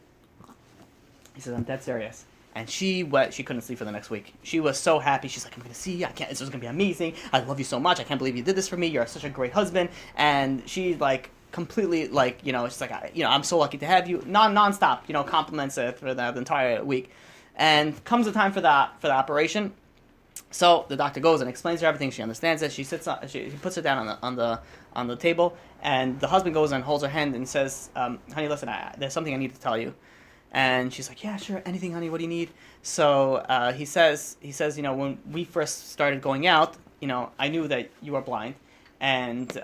Speaker 1: he says, "I'm dead serious." And she couldn't sleep for the next week. She was so happy. She's like, "I'm going to see. This is going to be amazing. I love you so much. I can't believe you did this for me. You're such a great husband." And she's like, completely like, she's like, "I'm so lucky to have you." Non-stop, compliments for the entire week. And comes the time for the operation. So the doctor goes and explains to her everything. She understands it. He puts her down on the table. And the husband goes and holds her hand and says, "Honey, listen, there's something I need to tell you." And she's like, "Yeah, sure, anything, honey, what do you need?" So he says, "When we first started going out, I knew that you were blind. And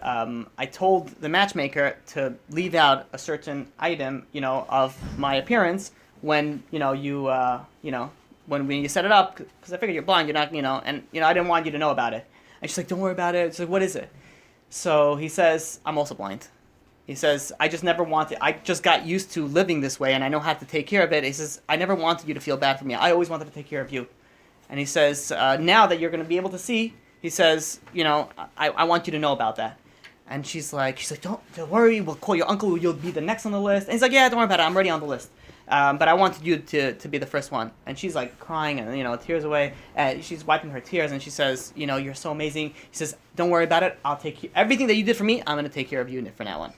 Speaker 1: I told the matchmaker to leave out a certain item, of my appearance when, when you set it up, because I figured you're blind, you're not, and, I didn't want you to know about it." And she's like, "Don't worry about it." It's like, "What is it?" So he says, "I'm also blind." He says, "I just got used to living this way, and I know how to take care of it." He says, "I never wanted you to feel bad for me. I always wanted to take care of you." And he says, "Now that you're going to be able to see," he says, I want you to know about that." And she's like, "Don't worry, we'll call your uncle, you'll be the next on the list." And he's like, "Yeah, don't worry about it, I'm already on the list." but I wanted you to be the first one. And she's like crying and, tears away. And she's wiping her tears and she says, you're so amazing. He says, don't worry about it. I'll take everything that you did for me. I'm going to take care of you from now on.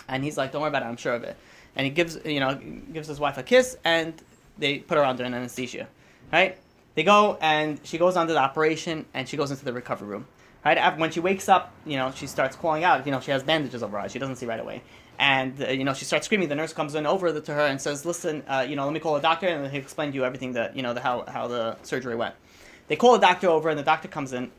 Speaker 1: And he's like, don't worry about it. I'm sure of it. And he gives his wife a kiss and they put her under an anesthesia, right? They go and she goes under the operation and she goes into the recovery room. Right? When she wakes up, she starts calling out. She has bandages over her eyes. She doesn't see right away. And, she starts screaming. The nurse comes in over to her and says, listen, let me call a doctor and he'll explain to you everything that, how the surgery went. They call a doctor over and the doctor comes in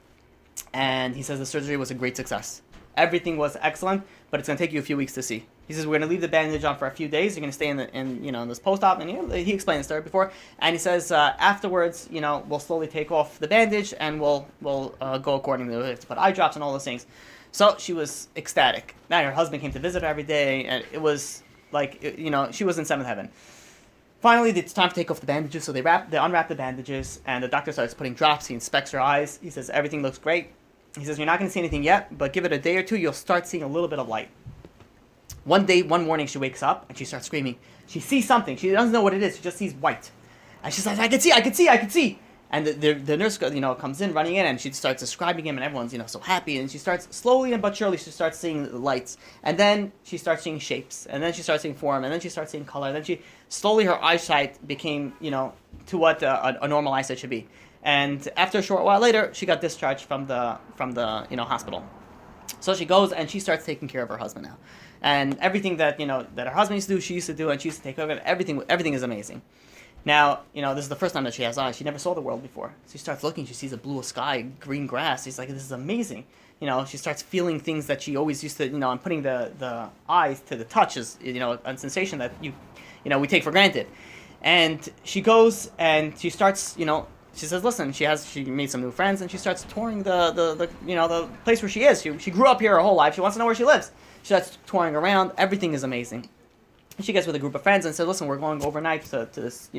Speaker 1: and he says the surgery was a great success. Everything was excellent, but it's going to take you a few weeks to see. He says, we're going to leave the bandage on for a few days. You're going to stay in this post-op. And he explained the story before. And he says, afterwards, we'll slowly take off the bandage and we'll go accordingly. We have to put eye drops and all those things. So she was ecstatic. Now her husband came to visit her every day. And it was like, she was in seventh heaven. Finally, it's time to take off the bandages. So they unwrap the bandages. And the doctor starts putting drops. He inspects her eyes. He says, everything looks great. He says, you're not going to see anything yet, but give it a day or two, you'll start seeing a little bit of light. One morning, she wakes up, and she starts screaming. She sees something. She doesn't know what it is. She just sees white. And she says, I can see. And the nurse, comes in, running in, and she starts describing him, and everyone's, so happy. And she starts, slowly but surely, she starts seeing the lights. And then she starts seeing shapes. And then she starts seeing form. And then she starts seeing color. And then slowly her eyesight became, to what a normal eyesight should be. And after a short while later, she got discharged from the hospital. So she goes and she starts taking care of her husband now, and everything that that her husband used to do, she used to do, and she used to take care of it. Everything is amazing. Now this is the first time that she has eyes. She never saw the world before. So she starts looking. She sees a blue sky, green grass. She's like, this is amazing. She starts feeling things that she always used to. And putting the eyes to the touch is a sensation that we take for granted. And she goes and she starts She says, listen, she made some new friends, and she starts touring the place where she is. She grew up here her whole life. She wants to know where she lives. She starts touring around. Everything is amazing. She gets with a group of friends and says, listen, we're going overnight to this,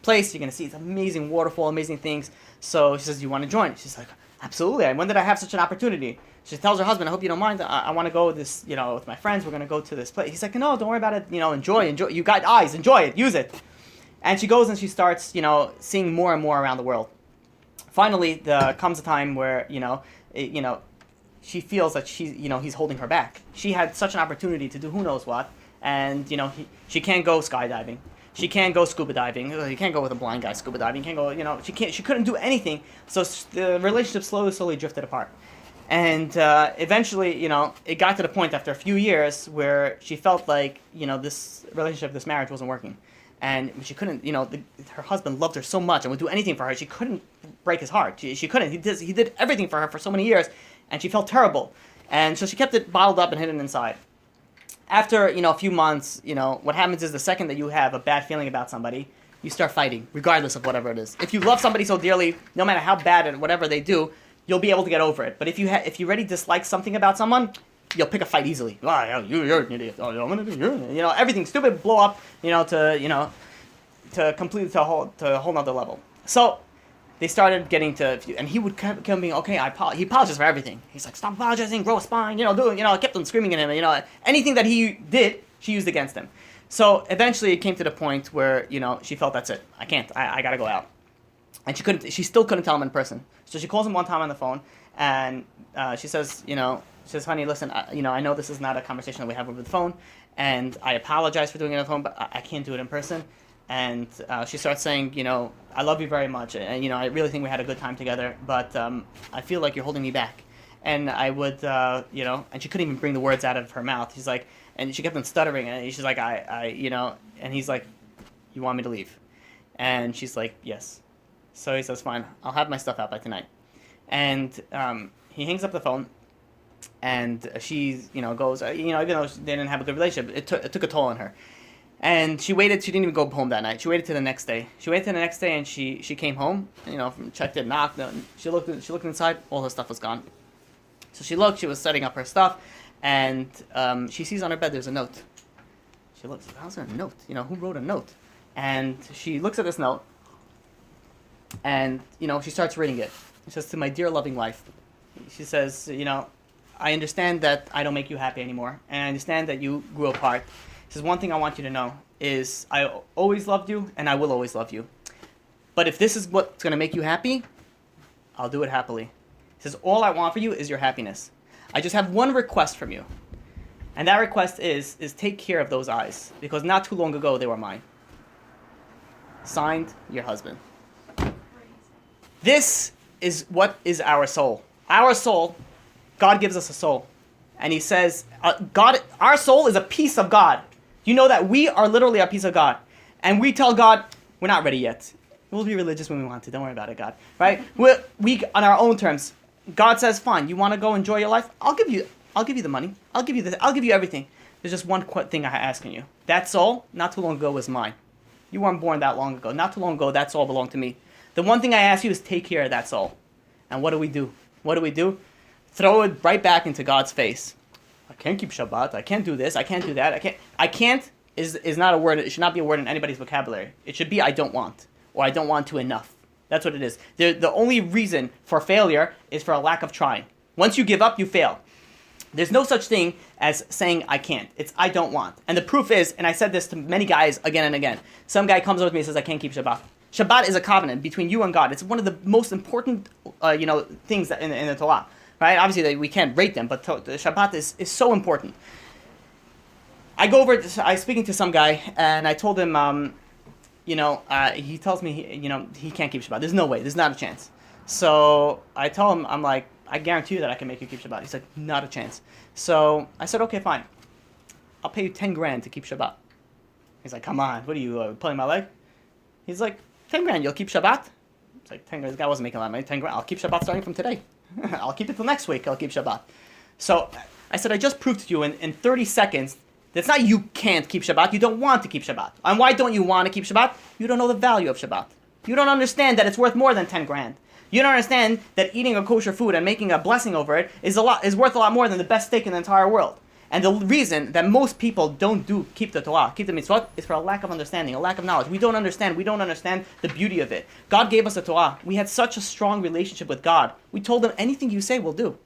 Speaker 1: place. You're going to see this amazing waterfall, amazing things. So she says, you want to join? She's like, absolutely. When did I have such an opportunity? She tells her husband, I hope you don't mind. I want to go with my friends. We're going to go to this place. He's like, no, don't worry about it. Enjoy. You got eyes. Enjoy it. Use it. And she goes and she starts, seeing more and more around the world. Finally, comes a time where, she feels that he's holding her back. She had such an opportunity to do who knows what, and she can't go skydiving. She can't go scuba diving. You can't go with a blind guy scuba diving. You can't go. She couldn't do anything. So the relationship slowly drifted apart. And eventually, it got to the point after a few years where she felt like, this relationship, this marriage wasn't working. And she couldn't, her husband loved her so much and would do anything for her. She couldn't break his heart. She couldn't. He did everything for her for so many years, and she felt terrible. And so she kept it bottled up and hidden inside. After, a few months, what happens is the second that you have a bad feeling about somebody, you start fighting, regardless of whatever it is. If you love somebody so dearly, no matter how bad and whatever they do, you'll be able to get over it. But if you already dislike something about someone, you'll pick a fight easily. You're an idiot. Oh, I'm gonna do everything stupid, blow up, to complete to a whole nother level. So they started getting to, and he would keep being okay. He apologized for everything. He's like, stop apologizing, grow a spine, kept on screaming at him. Anything that he did, she used against him. So eventually it came to the point where she felt that's it. I can't. I gotta go out. And she still couldn't tell him in person. So she calls him one time on the phone, and she says, she says, honey, listen, I know this is not a conversation that we have over the phone, and I apologize for doing it on the phone, but I can't do it in person. And she starts saying, I love you very much, and, I really think we had a good time together, but I feel like you're holding me back. And I would, and she couldn't even bring the words out of her mouth. She's like, and she kept on stuttering, and she's like, and he's like, you want me to leave? And she's like, yes. So he says, fine, I'll have my stuff out by tonight. And he hangs up the phone. And she, goes, even though they didn't have a good relationship, it took a toll on her. And she waited. She didn't even go home that night. She waited till the next day. And she came home. Checked it, knocked. She looked inside. All her stuff was gone. So she looked. She was setting up her stuff, and she sees on her bed there's a note. She looks. How's there a note? Who wrote a note? And she looks at this note, and she starts reading it. It says, to my dear loving wife. She says, I understand that I don't make you happy anymore, and I understand that you grew apart. says, one thing I want you to know is I always loved you and I will always love you. But if this is what's going to make you happy, I'll do it happily. He says, all I want for you is your happiness. I just have one request from you. And that request is take care of those eyes. Because not too long ago, they were mine. Signed, your husband. This is what is our soul. Our soul, God gives us a soul. And he says, God, our soul is a piece of God. You know that we are literally a piece of God. And we tell God, we're not ready yet. We'll be religious when we want to. Don't worry about it, God. Right? We on our own terms. God says, fine, you want to go enjoy your life? I'll give you the money. I'll give you this. I'll give you everything. There's just one thing I'm asking you. That soul, not too long ago, was mine. You weren't born that long ago. Not too long ago, that soul belonged to me. The one thing I ask you is take care of that soul. And what do we do? What do we do? Throw it right back into God's face. I can't keep Shabbat. I can't do this. I can't do that. I can't is not a word. It should not be a word in anybody's vocabulary. It should be I don't want. Or I don't want to enough. That's what it is. The only reason for failure is for a lack of trying. Once you give up, you fail. There's no such thing as saying I can't. It's I don't want. And the proof is, and I said this to many guys again and again, some guy comes over to me and says I can't keep Shabbat. Shabbat is a covenant between you and God. It's one of the most important things in the Torah. Right? Obviously, we can't rate them, but the Shabbat is so important. I go over, I'm speaking to some guy, and I told him, he tells me, he can't keep Shabbat. There's no way. There's not a chance. So I tell him, I'm like, I guarantee you that I can make you keep Shabbat. He's like, not a chance. So I said, okay, fine. I'll pay you 10 grand to keep Shabbat. He's like, come on. What are you, pulling my leg? He's like, 10 grand, you'll keep Shabbat? It's like, 10 grand. This guy wasn't making a lot of money. 10 grand. I'll keep Shabbat starting from today. I'll keep it till next week. I'll keep Shabbat. So I said, I just proved to you in 30 seconds that's not you can't keep Shabbat. You don't want to keep Shabbat. And why don't you want to keep Shabbat? You don't know the value of Shabbat. You don't understand that it's worth more than 10 grand. You don't understand that eating a kosher food and making a blessing over it is worth a lot more than the best steak in the entire world. And the reason that most people don't keep the Torah, keep the mitzvot, is for a lack of understanding, a lack of knowledge. We don't understand the beauty of it. God gave us the Torah. We had such a strong relationship with God. We told him, anything you say, we'll do.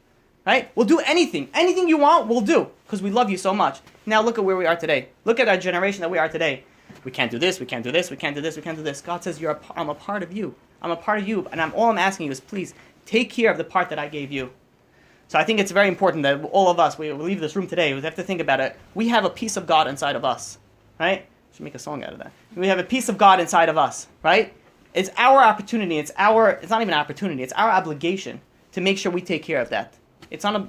Speaker 1: Right? We'll do anything. Anything you want, we'll do. Because we love you so much. Now look at where we are today. Look at our generation that we are today. We can't do this, we can't do this, we can't do this, we can't do this. God says, I'm a part of you. I'm a part of you. And all I'm asking you is, please, take care of the part that I gave you. So I think it's very important that all of us, we leave this room today, we have to think about it. We have a piece of God inside of us, right? Should make a song out of that. We have a piece of God inside of us, right? It's our opportunity. It's not even an opportunity. It's our obligation to make sure we take care of that.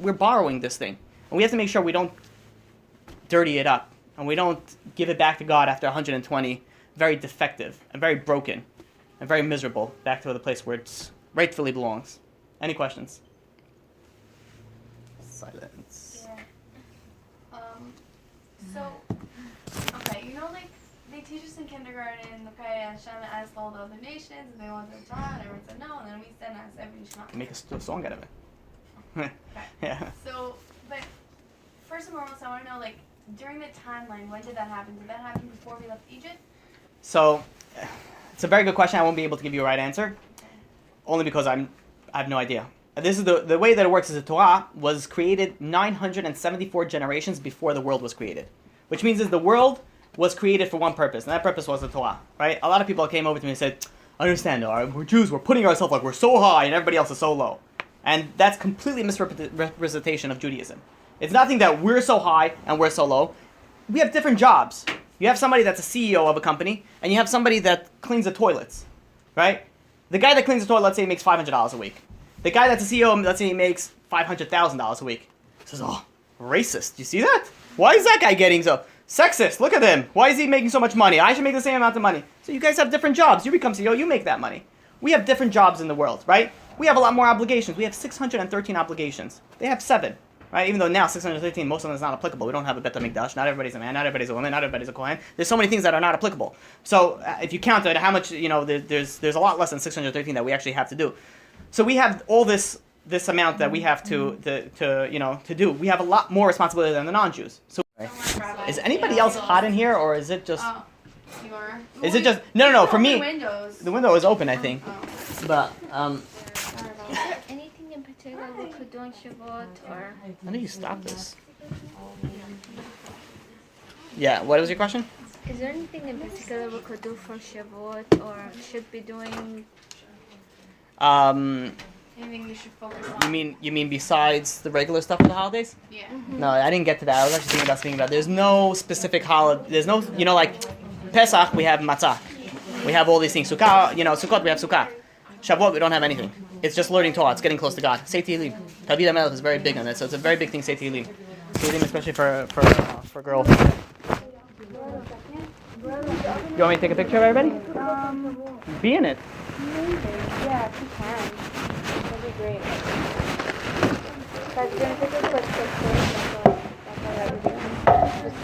Speaker 1: We're borrowing this thing. And we have to make sure we don't dirty it up. And we don't give it back to God after 120, very defective and very broken and very miserable, back to the place where it rightfully belongs. Any questions? Silence.
Speaker 2: Yeah. Okay, they teach us in kindergarten, okay, Hashem asked all the other nations if they wanted to Torah, and everyone said no, and then we said asked every Shema.
Speaker 1: Make a song out of it.
Speaker 2: Okay.
Speaker 1: Yeah.
Speaker 2: So, but first and foremost, I want to know, during the timeline, when did that happen? Did that happen before we left Egypt?
Speaker 1: So, it's a very good question. I won't be able to give you a right answer, only because I have no idea. This is the way that it works is the Torah was created 974 generations before the world was created. Which means is the world was created for one purpose, and that purpose was the Torah, right? A lot of people came over to me and said, I understand, we're Jews, we're putting ourselves like we're so high and everybody else is so low. And that's completely misrepresentation of Judaism. It's nothing that we're so high and we're so low. We have different jobs. You have somebody that's a CEO of a company, and you have somebody that cleans the toilets, right? The guy that cleans the toilet, let's say he makes $500 a week. The guy that's a CEO, let's say he makes $500,000 a week. He says, oh, racist. You see that? Why is that guy getting so sexist? Look at him. Why is he making so much money? I should make the same amount of money. So you guys have different jobs. You become CEO, you make that money. We have different jobs in the world, right? We have a lot more obligations. We have 613 obligations. They have 7, right? Even though now 613, most of them is not applicable. We don't have a Bet HaMikdash. Not everybody's a man. Not everybody's a woman. Not everybody's a Kohen. There's so many things that are not applicable. So if you count it, how much, there's a lot less than 613 that we actually have to do. So we have all this amount that we have to do. We have a lot more responsibility than the non-Jews. So is anybody else hot in here, or is it just?
Speaker 2: You are.
Speaker 1: Is it just? No. For me,
Speaker 2: the
Speaker 1: window is open, I think. But
Speaker 3: Is there anything in particular we could do on Shavuot, or?
Speaker 1: How do you stop this? Yeah. What was your question?
Speaker 3: Is there anything in particular we could do for Shavuot or should be doing?
Speaker 2: Anything we should focus on?
Speaker 1: You mean besides the regular stuff for the holidays?
Speaker 2: Yeah.
Speaker 1: No, I didn't get to that. I was actually thinking about. There's no specific holiday. There's no, like Pesach we have matzah. We have all these things. Sukkah, Sukkot we have Sukkah. Shavuot we don't have anything. It's just learning Torah. It's getting close to God. Say Tehillim. David HaMelech is very big on it, so it's a very big thing. Say Tehillim. Tehillim, especially for girls. You want me to take a picture of everybody? Be in it.
Speaker 4: Maybe. Yeah, if you can. That'd be great. Because then this is like just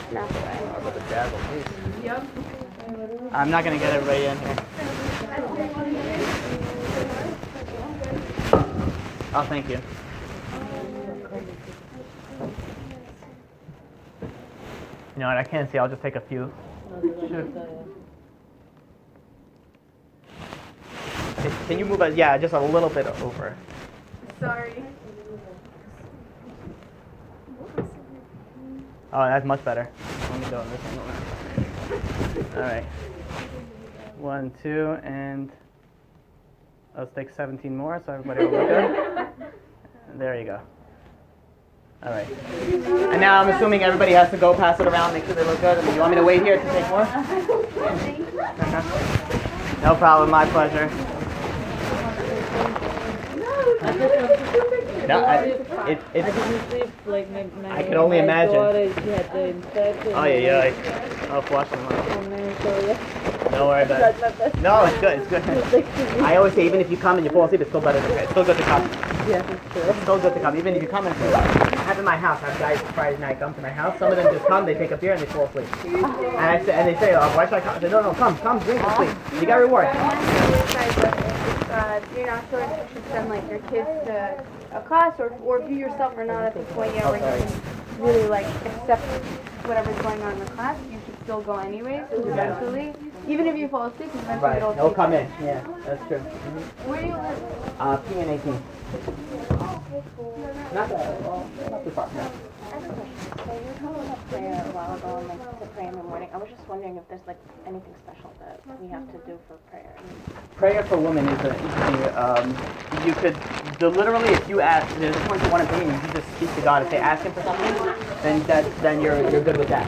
Speaker 4: snap away.
Speaker 1: I'm not gonna get everybody in here. Oh, thank you. You know what? I can't see. I'll just take a few. Sure. Can you move it? Yeah, just a little bit over.
Speaker 2: Sorry.
Speaker 1: Oh, that's much better. Let me go on this angle now. All right. 1, 2, and let's take 17 more so everybody will look good. There you go. All right. And now I'm assuming everybody has to go pass it around, make sure they look good. You want me to wait here to take more? No problem. My pleasure. No, I can only imagine. Oh yeah. I'll flush them out. Don't worry about it. No, it's good. It's good. I always say, even if you come and you fall asleep, it's still better. It's still good to come.
Speaker 4: Yeah, that's true.
Speaker 1: It's still good to come. Even if you come and I have in my house, I have guys Friday night come to my house. Some of them just come, they take a beer, and they fall asleep. And they say, oh, why should I come? I say, no, come, drink and sleep. You got reward.
Speaker 4: If you're not sure if you should send like your kids to a class, or if you yourself are not at the point yet where you can really like accept whatever's going on in the class, you should still go anyways. Eventually, even if you fall asleep, eventually
Speaker 1: Right, it'll come in. Yeah, that's true.
Speaker 4: Where do you live?
Speaker 1: P and 18. Not too far. No.
Speaker 5: I have a question. So you were talking about prayer a while ago and like to pray in the morning. I was just wondering if there's like anything special that we have to do for prayer.
Speaker 1: Prayer for women is interesting. You could literally, if you ask, there's a point to one opinion. You just speak to God. If they ask Him for something, then you're good with that.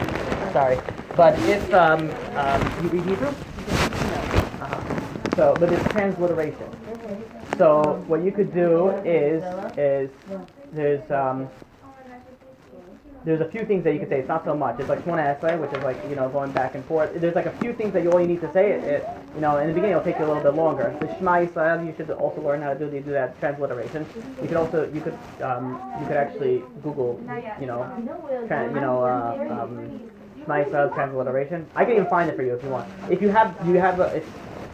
Speaker 1: Sorry, but if you read Hebrew, but it's transliteration. So what you could do is there's a few things that you could say. It's not so much. It's like Shmona Esrei, which is like, going back and forth. There's like a few things that all you need to say. In the beginning it'll take you a little bit longer. The Shema Yisrael, you should also learn how to do that transliteration. You could actually Google, Shema Yisrael transliteration. I can even find it for you if you want. If you have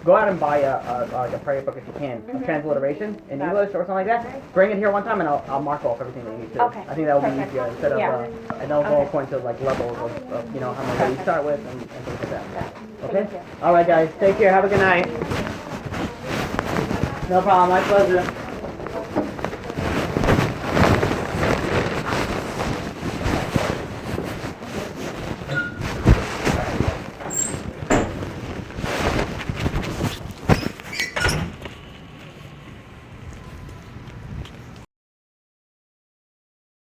Speaker 1: go out and buy a prayer book if you can, a transliteration in English or something like that. Bring it here one time and I'll mark off everything that you need to.
Speaker 4: Okay.
Speaker 1: I think that would be easier instead of, and they'll go according to like levels of how much you start with and things like that. Okay? All right, guys. Take care. Have a good night. No problem. My pleasure.